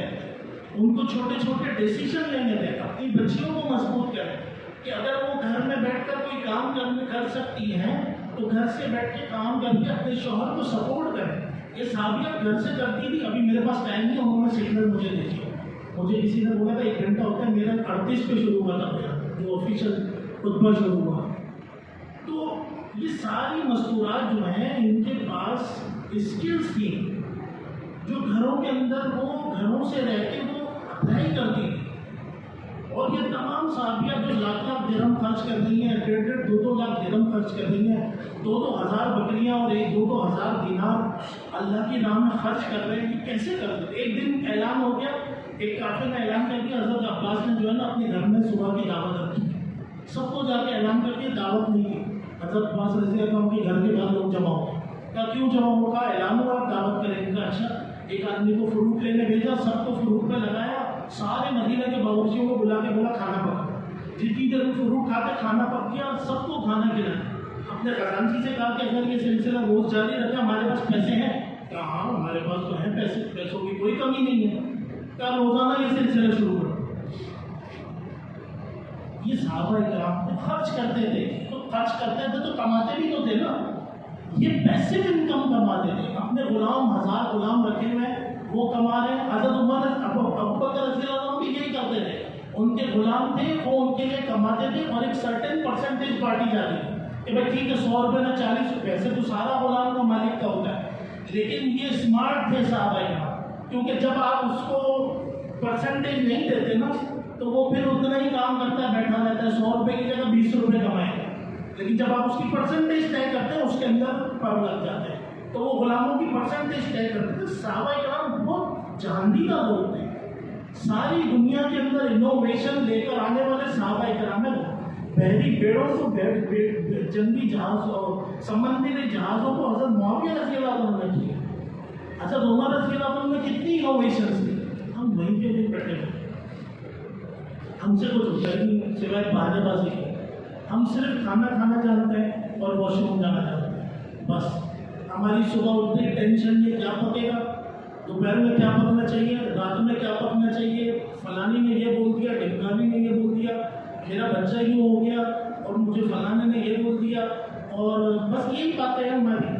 S1: ان کو چھوٹے چھوٹے ڈیسیشن لینے دیں، اپنی بچیوں کو مضبوط کریں کہ اگر وہ گھر میں بیٹھ کر کوئی کام کر سکتی ہیں تو گھر سے بیٹھ کے کام کر کے اپنے شوہر کو سپورٹ کریں۔ یہ صحابیہ گھر سے کرتی تھی، ابھی میرے پاس ٹائم نہیں، انہوں نے سگنل مجھے دے دیا، مجھے کسی نے بولا تھا 1 گھنٹہ ہوتا ہے، میرا 38 پہ شروع ہوا تھا جو آفیشیل خطبہ شروع ہوا۔ تو یہ ساری مستورات جو ہیں ان کے پاس اسکلس تھی جو گھروں کے اندر وہ گھروں سے رہ کے وہ اپلائی کرتی تھی، اور یہ تمام صحابیہ جو لاکھ درہم خرچ کر رہی ہیں، 1.5 2 لاکھ درہم خرچ کر رہی ہیں، 2 ہزار بکریاں اور 2 ہزار دینار اللہ کی راہ میں خرچ کر رہے ہیں، یہ کیسے کرتے؟ ایک دن اعلان ہو گیا، ایک کافر نے اعلان کر دیا، حضرت عباس نے جو ہے نا اپنے گھر میں صبح کی دعوت رکھی، سب کو جا کے اعلان کر دیا، دعوت نہیں کی۔ حضرت عباس رضی اللہ عنہ کے گھر کے باہر لوگ جمع ہو گئے، کہا کیوں جمع ہو؟ کہا اعلان ہوا آپ دعوت کریں گے۔ اچھا، ایک آدمی کو فروٹ لینے بھیجا، سب کو فروٹ پہ لگایا، سارے مدینہ کے باورچیوں کو بلا کے بولا کھانا پکا، جتنی دیر فروٹ کھاتے کھانا پک گیا، سب کو کھانا کھلایا۔ اپنے خزانچی سے کہا کہ اگر یہ سلسلہ روز جاری رکھا، ہمارے پاس پیسے ہیں؟ کہا ہاں ہمارے پاس تو ہیں پیسے، پیسوں کی کوئی کمی نہیں ہے، کہا روزانہ یہ سلسلہ شروع کرو۔ یہ صحابہ کرام خرچ کرتے تھے، تو خرچ کرتے تھے تو کماتے بھی تو تھے نا، یہ پیسے انکم کماتے تھے، اپنے غلام 1000 غلام رکھے ہوئے وہ کما رہے ہیں۔ حضرت عمر ابوبکر رضی اللہ عنہ بھی یہی کرتے تھے، ان کے غلام تھے وہ ان کے لیے کماتے تھے، اور ایک سرٹن پرسنٹیج بانٹی جاتی تھی کہ بھائی ٹھیک ہے 100 روپے نہ 40 روپے سے، تو سارا غلام کا مالک کا ہوتا ہے، لیکن یہ اسمارٹ تھے صحابہ یہاں، کیونکہ جب آپ اس کو پرسنٹیج نہیں دیتے نا تو وہ پھر اتنا ہی کام کرتا ہے، بیٹھا رہتا ہے، 100 روپے کی جگہ 20 روپے کمائے گا، لیکن جب آپ اس کی پرسنٹیج طے کرتے ہیں اس کے اندر پر لگ جاتے ہیں، تو وہ غلاموں کی پرسنٹیج طے کرتے تھے۔ صحابہ کرام بہت جہاندیدہ لوگ تھے، ساری دنیا کے اندر انوویشن لے کر آنے والے صحابہ کرام ہیں۔ بحری بیڑوں کو جنگی جہاز اور سمندری جہازوں کو حضرت معاویہ رضی اللہ عنہ نے کیا، حضرت عمر رضی اللہ عنہ نے کتنی انوویشنز کی، ہم وہیں کے لیے بیٹھے ہوئے، ہم سے کچھ ہوتا ہی نہیں سوائے بہانے بازی کے، ہم صرف کھانا کھانا جانتے ہیں اور واش روم جانا جانتے ہیں، بس ہماری صبح اٹھتے ٹینشن یہ کیا پکے گا، دوپہر میں کیا پکنا چاہیے، رات میں کیا پکنا چاہیے، فلانی نے یہ بول دیا، ڈھمکانی نے یہ بول دیا، میرا بچہ یوں ہو گیا اور مجھے فلانے نے یہ بول دیا، اور بس یہی باتیں ہیں ہماری۔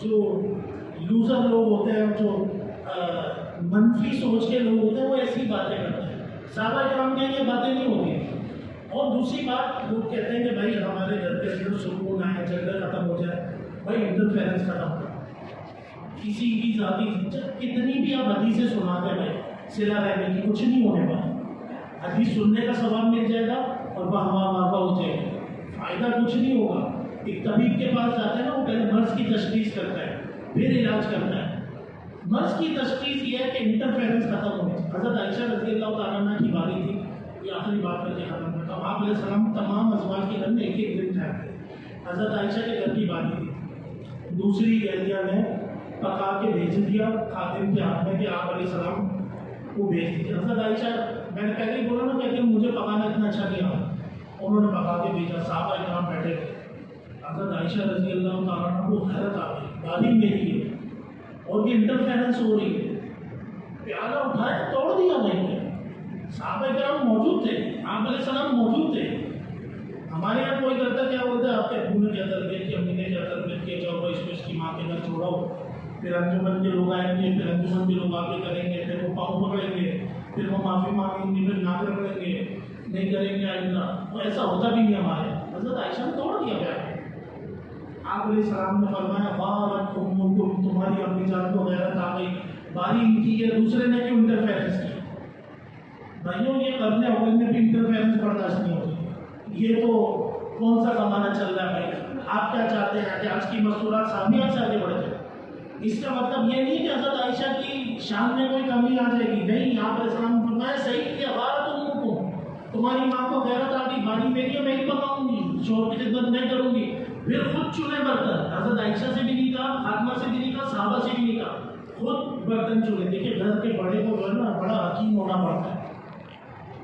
S1: جو لوزر لوگ ہوتے ہیں، جو منفی سوچ کے لوگ ہوتے ہیں، وہ ایسی باتیں کرتے ہیں۔ صحابہ کرام کے یہ باتیں نہیں ہوتی۔ اور دوسری بات، لوگ کہتے ہیں کہ بھائی ہمارے گھر کے اندر سکون آئے، جھگڑا ختم ہو جائے، بھائی انٹرفیئرنس ختم کرو، کسی کی ذاتی کتنی بھی آپ حدیثیں سناتے ہیں، صلہ رحمی کی کچھ نہیں ہونے والا، حدیث سننے کا ثواب مل جائے گا اور واہ واہ واہ ہو جائے گا، فائدہ کچھ نہیں ہوگا۔ ایک طبیب کے پاس جاتے ہیں نا، وہ پہلے مرض کی تشخیص کرتا ہے پھر علاج کرتا ہے۔ مرض کی تشخیص یہ ہے کہ انٹرفیئرنس ختم ہو گئی۔ حضرت عائشہ رضی اللہ تعالیٰ عنہ کی باری تھی، یہ آخری بات کر کے ختم کرتا ہوں، آپ علیہ السلام تمام ازواج کے گھر میں ایک ایک دن ٹھہرتے، حضرت عائشہ کے گھر کی باری تھی، دوسری اہلیہ نے پکا کے بھیج دیا خادم کے ہاتھ میں کہ آپ علیہ السلام کو بھیج دیجیے۔ حضرت عائشہ، میں نے پہلے ہی بولا نا کہ مجھے پکانا اتنا اچھا انہوں نے پکا کے بھیجا، صحابہ کرام بیٹھے تھے، حضرت عائشہ رضی اللہ تعالیٰ عنہ کو حیرت آ گئی، باری میری ہے اور یہ انٹرفیرنس ہو رہی ہے، پیالہ اٹھایا توڑ دیا وہیں پہ، صحابہ کرام موجود تھے، آپ علیہ السلام موجود تھے۔ ہمارے یہاں کوئی کرتا کیا بولتا ہے، آپ کے ابو نے کیا تربیت کی، امی نے کیا تربیت کی، جاؤ اس کو اس کی ماں کے گھر چھوڑاؤ، پھر انجمن کے لوگ آئیں گے، پھر انجمن کے لوگ آگے کریں گے، پھر وہ پاؤں پکڑیں گے، پھر وہ معافی مانگیں گے، پھر ناک رگڑیں گے، نہیں کریں گے آئندہ۔ وہ ایسا ہوتا بھی نہیں ہمارے، حضرت عائشہ نے توڑ دیا گیا۔ آپ علیہ السلام نے فرمایا بارک امکم، تمہاری امی جان کو غیرت آ گئی، باری ان کی ہے، دوسرے نے کیوں انٹرفیرنس کی؟ بھائیوں یہ کرنے اول میں بھی انٹرفیرنس برداشت نہیں ہوتی، یہ تو کون سا زمانہ چل رہا ہے بھائی؟ آپ کیا چاہتے ہیں کہ آج کی مستورات سامیات سے آگے بڑھ جائے؟ اس کا مطلب یہ نہیں کہ حضرت عائشہ کی شان میں کوئی کمی آ جائے گی، نہیں، آپ علیہ السلام فرمایا صحیح کیا، غارت امکم، تمہاری ماں کو غیرت آ گئی، باری میری ہے، میں ہی پکاؤں گی، شوہر کی خدمت میں کروں گی، پھر خود چولہے برتن، حضرت عائشہ سے بھی نہیں کہا، فاطمہ سے بھی نہیں کہا، صحابہ سے بھی نہیں کہا، خود برتن چولہے۔ دیکھیے گھر کے بڑے کو جو ہے نا بڑا حکیم ہونا پڑتا ہے،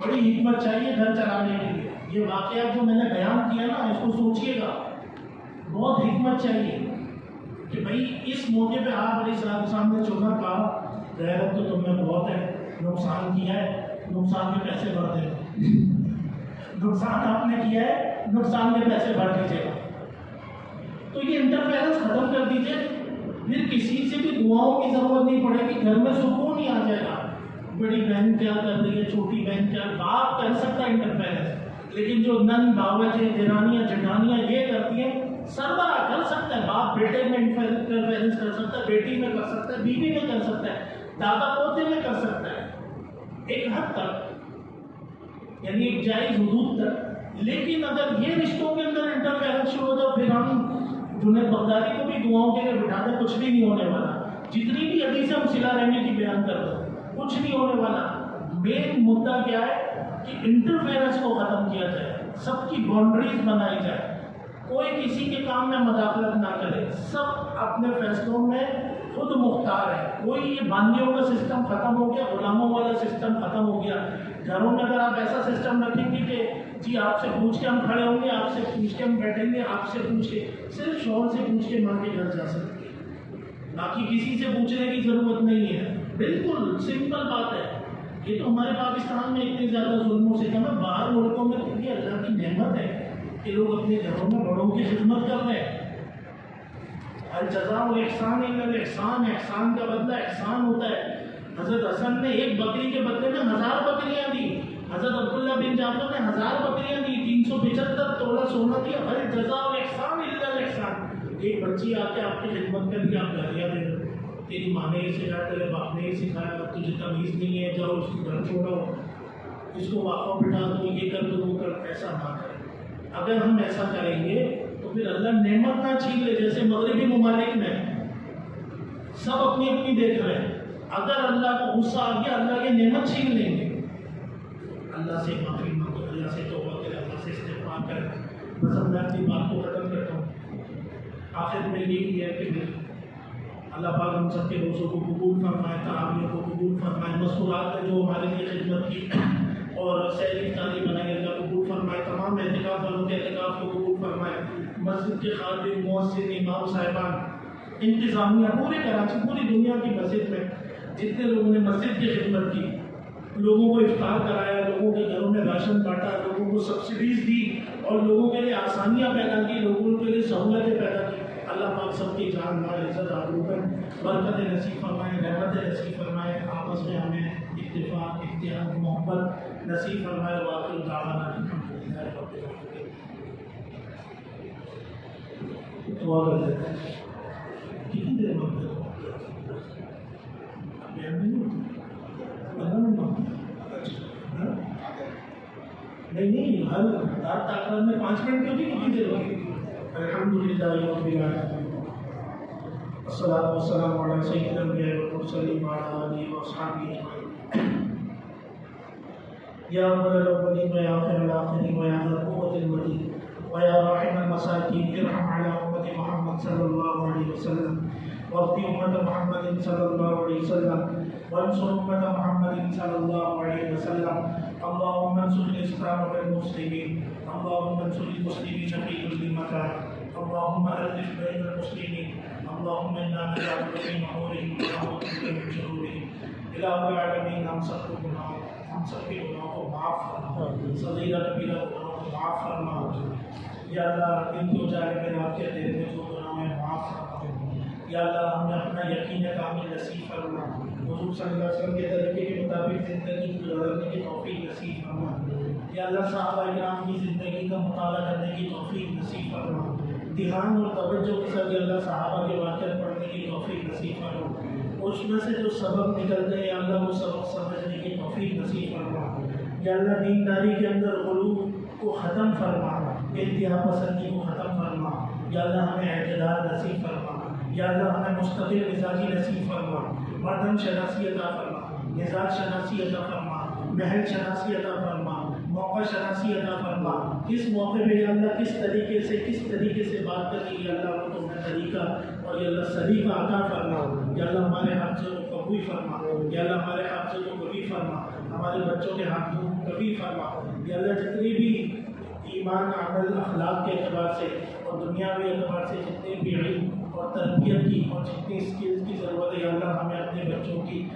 S1: بڑی حکمت چاہیے گھر چلانے کے لیے۔ یہ واقعات جو میں نے بیان کیا نا، اس کو سوچئے گا، بہت حکمت چاہیے کہ بھائی اس موقع پہ آپ علیہ السلام نے چوکا کہا غیرت تو تم میں بہت ہے، نقصان کیا ہے، نقصان کے پیسے بھر دے، نقصان آپ نے کیا ہے، نقصان کے پیسے بھر دیجیے گا۔ تو یہ انٹرفیرنس ختم کر دیجیے، پھر کسی سے بھی دعاؤں کی ضرورت نہیں پڑے گی، گھر میں سکون ہی آ جائے گا۔ بڑی بہن کیا کر رہی ہے، چھوٹی بہن کیا، باپ کر سکتا ہے انٹرفیرنس، لیکن جو نن باوجہ دیرانیاں جٹانیاں یہ کرتی ہیں، سربراہ کر سکتا ہے، باپ بیٹے میں انٹرفیرنس کر سکتا ہے، بیٹی میں کر سکتا ہے، بیوی میں کر سکتا ہے، دادا پوتے میں کر سکتا ہے، ایک حد تک، یعنی ایک جائز حدود تک۔ لیکن اگر یہ رشتوں کے اندر انٹرفیرنس شروع ہو جائے، پھر ہم جنید بغدادی کو بھی دعاؤں کے لیے بٹھا دیں، کچھ بھی نہیں ہونے والا۔ جتنی بھی حدیث ہم صلہ رحمی کی بیان کر رہے ہیں، کچھ نہیں ہونے والا۔ مین مدعا کیا ہے کہ انٹرفیرنس کو ختم کیا جائے، سب کی باؤنڈریز بنائی جائے، کوئی کسی کے کام میں مداخلت نہ کرے، سب اپنے فیصلوں میں خود مختار ہے۔ کوئی یہ باندیوں کا سسٹم ختم ہو گیا، غلاموں والا سسٹم ختم ہو گیا۔ گھروں میں اگر آپ ایسا سسٹم رکھیں گے کہ جی آپ سے پوچھ کے ہم کھڑے ہوں گے، آپ سے پوچھ کے ہم بیٹھیں گے، آپ سے پوچھ کے، صرف شوہر سے پوچھ کے ماں کے گھر جا سکتے ہیں، باقی کسی سے پوچھنے کی ضرورت نہیں ہے۔ بالکل سمپل بات ہے۔ یہ تو ہمارے پاکستان میں اتنی زیادہ ظلم و ستم ہے، باہر ملکوں میں تو یہ اللہ کی نعمت ہے کہ لوگ اپنے گھروں میں بڑوں کی خدمت کر رہے ہیں۔ الجزاء الاحسان الا الاحسان، احسان کا بدلہ احسان ہوتا ہے۔ حضرت حسن نے ایک بکری کے بدلے میں 1000 بکریاں دی، حضرت عبداللہ بن جعفر نے 1000 بکریاں دی، 375 تولہ سونا دیا۔ الجزاء الاحسان الا الاحسان۔ ایک بچی آ کے آپ کی خدمت کر کے آپ گالیاں دے رہے، تیری ماں نے یہ سکھایا، تیرے باپ نے یہ سکھایا، تجھے تمیز نہیں ہے، جاؤ اس کو گھر چھوڑو، اس کو واقعہ بٹھا دو، یہ کر دو، وہ کر۔ ایسا نہ کریں۔ اگر ہم ایسا کریں گے تو پھر اللہ نعمت نہ چھین لے، جیسے مغربی ممالک میں سب اپنی اپنی دیکھ رہے ہیں، اگر اللہ کو غصہ آ گیا اللہ کی نعمت چھین لیں گے۔ اللہ سے معافی مانگو، اللہ سے توبہ کرے، اللہ سے استغفار کرے۔ بس میں اپنی بات کو ختم کرتا ہوں۔ آخر میں یہی ہے کہ اللہ پاک ہم سب کے روزوں کو قبول فرمائے، تراویح کو قبول فرمائے، مستورات نے جو ہمارے لیے خدمت کی اور سحری افطاری بنائی، اللہ قبول فرمائے، تمام اعتکاف والوں کے اعتکاف کو قبول فرمائے، مسجد کے خادم، مؤذن، امام صاحبان، انتظامیہ، پورے کراچی، پوری دنیا کی مسجد میں جتنے لوگوں نے مسجد کی خدمت کی، لوگوں کو افطار کرایا، لوگوں کے گھروں میں راشن بانٹا، لوگوں کو سبسڈیز دی اور لوگوں کے لیے آسانیاں پیدا کی، لوگوں کے لیے سہولتیں پیدا کی، اللہ پاک سب کی جان مال عزت آبرو پر برکت نصیب فرمائے، رحمت نصیب فرمائے، آپس میں ہمیں اتفاق، اتحاد، محبت نصیب فرمائے۔ وآخر دعوانا الحمدللہ رب العالمین۔ دعا کر دیتے ہیں کتنی دیر میں نہیں ہر رات تاکہ میں 5 منٹ کیوں نہیں، کتنی دیر ہوگی؟ الحمدللہ رب العالمین، والصلاۃ والسلام علی سید الانبیاء والمرسلین وعلی آلہ واصحابہ اجمعین۔ یا اول الاولین و یا آخر الآخرین و یا ذا القوة المتین و یا راحم المساکین، ارحم علی امت محمد صلی اللہ علیہ وسلم، وارض امت محمد صلی اللہ علیہ وسلم وانصر أمة محمد صلى الله عليه وسلم. اللهم انصر الإسلام والمسلمين. اللهم انصر المسلمين في كل مكان. اللهم ألف بين المسلمين. اللهم إنا نجعلك في نحورهم ونعوذ بك من شرورهم. إلى العالمين ہم سب کو گناہوں کو معاف فرما. صغیرہ کبیرہ گناہوں کو معاف فرما. یا اللہ دن کو جانے میں رات کے اندھیرے میں جو گناہ ہے معاف فرما. یا اللہ ہمیں اپنا یقین کامل نصیب فرما. حضور صلی اللہ علیہ وسلم کے طریقے کے مطابق زندگی گزارنے کی توفیق نصیب فرما. یا اللہ صحابہ کرام کی زندگی کا مطالعہ کرنے کی توفیق نصیب فرما. دھیان اور توجہ کے ساتھ اللہ صحابہ کے واقعات پڑھنے کی توفیق نصیب فرما. اس میں سے جو سبق نکلتے ہیں یا اللہ وہ سبق سمجھنے کی توفیق نصیب فرما. یا اللہ دینداری کے اندر غلو کو ختم فرما. انتہا پسندی کو ختم فرما. یا اللہ ہمیں اعتدال نصیب فرما. یا اللہ ہمیں مستقل مزاجی نصیب فرما. مردم شناسی عطا فرما. مزاج شناسی عطا فرما. محل شناسی عطا فرما. موقع شناسی عطا فرما. کس موقع پہ یا اللہ کس طریقے سے بات کریں یا اللہ وہ تمہیں طریقہ اور یا اللہ سلیقہ عطا فرما. یا اللہ ہمارے حافظوں کو قبول فرما. یا اللہ ہمارے حافظوں کو قبول فرما. ہمارے بچوں کے حافظوں کو قبول فرما. یا اللہ جتنی بھی ایمان عمل اخلاق کے اعتبار سے اور دنیاوی اعتبار سے جتنے بھی علم اور تربیت کی اور جتنی اسکلز کی ضرورت ہے یا اللہ ہمیں اپنے بچوں کی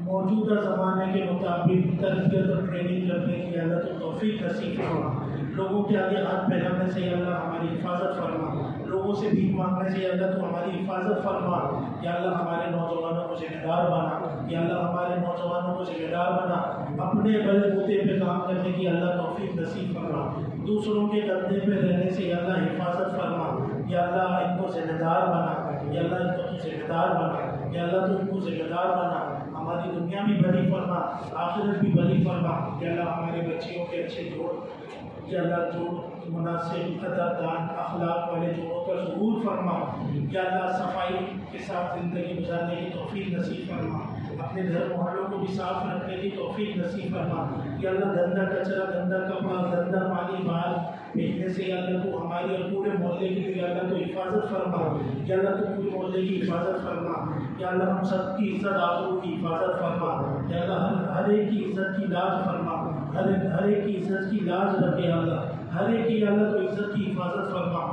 S1: موجودہ زمانے کے مطابق تربیت اور ٹریننگ کرنے کی اللہ تو توفیق نصیب فرما. لوگوں کے آگے ہاتھ پھیلانے سے یا اللہ ہماری حفاظت فرما. لوگوں سے بھیک مانگنے سے یا اللہ تو ہماری حفاظت فرما. یا اللہ ہمارے نوجوانوں کو ذمہ دار بنا. یا اللہ ہمارے نوجوانوں کو ذمہ دار بنا. اپنے بل بوتے پہ کام کرنے کی اللہ توفیق نصیب فرما. دوسروں کے کندھے پہ رہنے سے یا اللہ حفاظت فرما. یا اللہ ان کو ذمہ دار بنا. یا اللہ ان کو ذمہ دار بنا. یا اللہ تو ان کو ذمہ دار بنا. ہماری دنیا بھی بھلی فرما, آخرت بھی بھلی فرما. یا اللہ ہمارے بچیوں کے اچھے جوڑ یا اللہ جو مناسب ادب دان اخلاق والے جوڑوں کا ظہور فرما. یا اللہ صفائی کے ساتھ زندگی گزارنے کی توفیق نصیب فرما. اپنے گھر محلوں کو بھی صاف رکھنے کی توفیق نصیب فرما. یا اللہ گندا کچرا, گندا کپڑا, گندا پانی باہر پھینکنے سے یا اللہ تو ہماری اور پورے محلے کی یا اللہ تو حفاظت فرما. یا اللہ تو پورے محلے کی حفاظت فرما. یا اللہ ہم سب کی عزت آبرو کی حفاظت فرما. یا اللہ ہر ایک کی عزت کی لاج فرما. ہر ایک کی عزت کی لاج رکھے. یا اللہ ہر ایک کی یا اللہ تو عزت کی حفاظت فرما.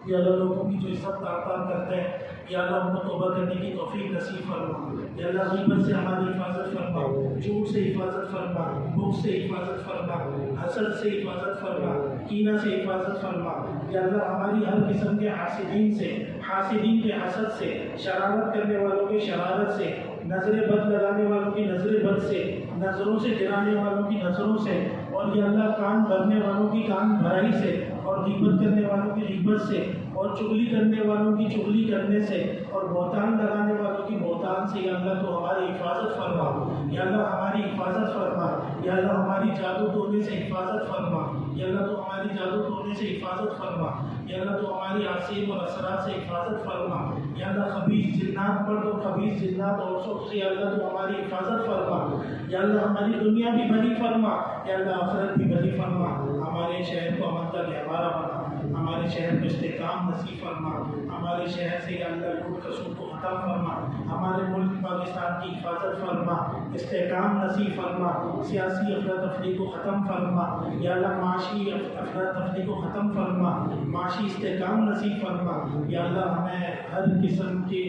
S1: یا اللہ لوگوں کی جو عزت تعطیل کرتے ہیں یا اللہ ان کو توبہ کرنے کی توفیق نصیب فرما. یا اللہ غیبت سے ہماری حفاظت فرما. جھوٹ سے حفاظت فرما. بغض سے حفاظت فرما. حسد سے حفاظت فرما. کینہ سے حفاظت فرما. یا اللہ ہماری ہر قسم کے حاسدین کے حسد سے, شرارت کرنے والوں کی شرارت سے, نظر بد لگانے والوں کی نظر بد سے, نظروں سے گرانے والوں کی نظروں سے, اور یا اللہ کان بھرنے والوں کی کان بھرائی سے, اور غیبت کرنے والوں کی غیبت سے, اور چغلی کرنے والوں کی چغلی کرنے سے, اور بہتان لگانے والوں کی بہتان سے. یا اللہ تو ہماری حفاظت فرما. یا اللہ ہماری حفاظت فرما. یا اللہ ہماری جادو ٹونے سے حفاظت فرما. یا اللہ تو ہماری جادو ٹونے سے حفاظت فرما. یا اللہ تو ہماری آسیب اور اثرات سے حفاظت فرما. یا اللہ خبیث جنات پر تو خبیث جنات اور سب سے یا اللہ تو ہماری حفاظت فرما. یا اللہ ہماری دنیا بھی بھلی فرما. یا اللہ آخرت بھی بھلی فرما. ہمارے شہر کو امن کا گہوارہ بنا. ہمارے شہر کو استحکام نصیب فرما. ہمارے شہر سے یا اللہ لوٹ کسوٹ کو ختم فرما. ہمارے ملک پاکستان کی حفاظت فرما. استحکام نصیب فرما. سیاسی افراتفری کو ختم فرما. یا اللہ معاشی افراتفری کو ختم فرما. معاشی استحکام نصیب فرما. یا اللہ ہمیں ہر قسم کے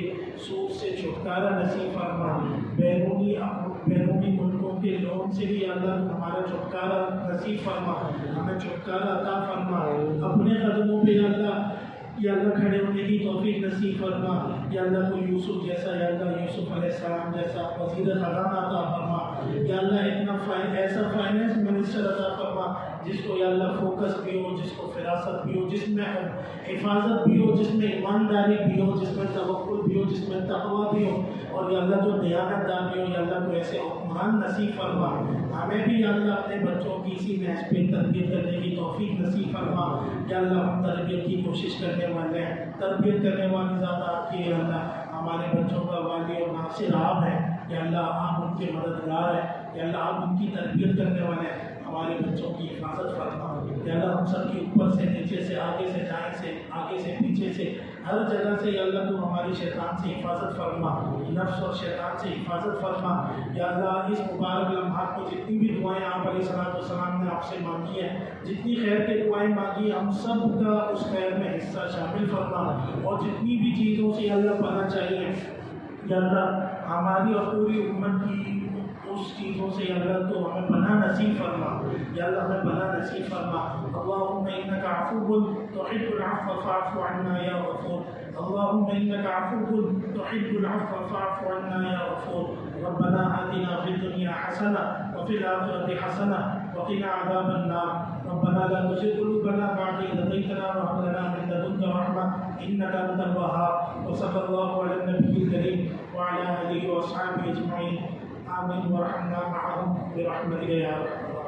S1: سود سے چھٹکارا نصیب فرما. بیرونی ملکوں کے لون سے بھی اللہ ہمارا چھٹکارا نصیب فرما. ہمیں چھٹکارا عطا فرما. اپنے قدموں پہ یا اللہ کھڑے ہونے کی توفیق نصیب فرما. یا اللہ کو یوسف جیسا یا اللہ یوسف علیہ السلام جیسا وزیر خزانہ عطا فرما. یا اللہ اتنا ایسا فائنینس منسٹر عطا فرما جس کو یا اللہ فوکس بھی ہو, جس کو فراست بھی ہو, جس میں حفاظت بھی ہو, جس میں ایمانداری بھی ہو, جس میں توکل بھی ہو, جس میں تقویٰ بھی ہو, اور یا اللہ جو دیانت دار بھی ہو. یا اللہ کو ایسے حکمران نصیب فرما. ہمیں بھی یا اللہ اپنے بچوں کی اسی نہج پہ تربیت کرنے کی توفیق نصیب فرما. یا اللہ ہم تربیت کی کوشش کرنے والے ہیں, تربیت کرنے والی ذات آپ کی. یا اللہ ہمارے بچوں کا والی اور ناصر آپ ہیں. یا اللہ آپ ان کے مددگار ہیں. یا اللہ آپ ان کی تربیت کرنے والے ہیں. ہمارے بچوں کی حفاظت فرما یا اللہ ہم سب کی اوپر سے نیچے سے آگے سے دائیں سے آگے سے پیچھے سے ہر جگہ سے یا اللہ تو ہماری شیطان سے حفاظت فرما نفس اور شیطان سے حفاظت فرما یا اللہ اس مبارک لمحات کو جتنی بھی دعائیں آپ علیہ الصلوۃ والسلام نے آپ سے مانگی ہیں جتنی خیر کے دعائیں مانگی ہم سب کا اس خیر میں حصہ شامل فرما اور جتنی بھی چیزوں سے اللہ پناہ چاہیے یا اللہ ہماری اور پوری امت کی اس چیزوں سے یا اللہ تو ہمیں پناہ نصیب فرما یا اللہ ہمیں پناہ نصیب فرما اللہم انک عفو تحب العفو فاعف عنا یا غفور اللہم انک عفو تحب العفو فاعف عنا یا غفور ربنا آتنا فی الدنیا حسنہ وفی الآخرۃ حسنہ وقنا عذاب النار ربنا لا تزغ قلوبنا بعد إذ هديتنا وهب لنا من لدنك رحمة إنك أنت الوهاب وصلى الله على النبي الكريم وعلى آله وأصحابه أجمعين آمين وارحمنا معهم برحمتك يا رب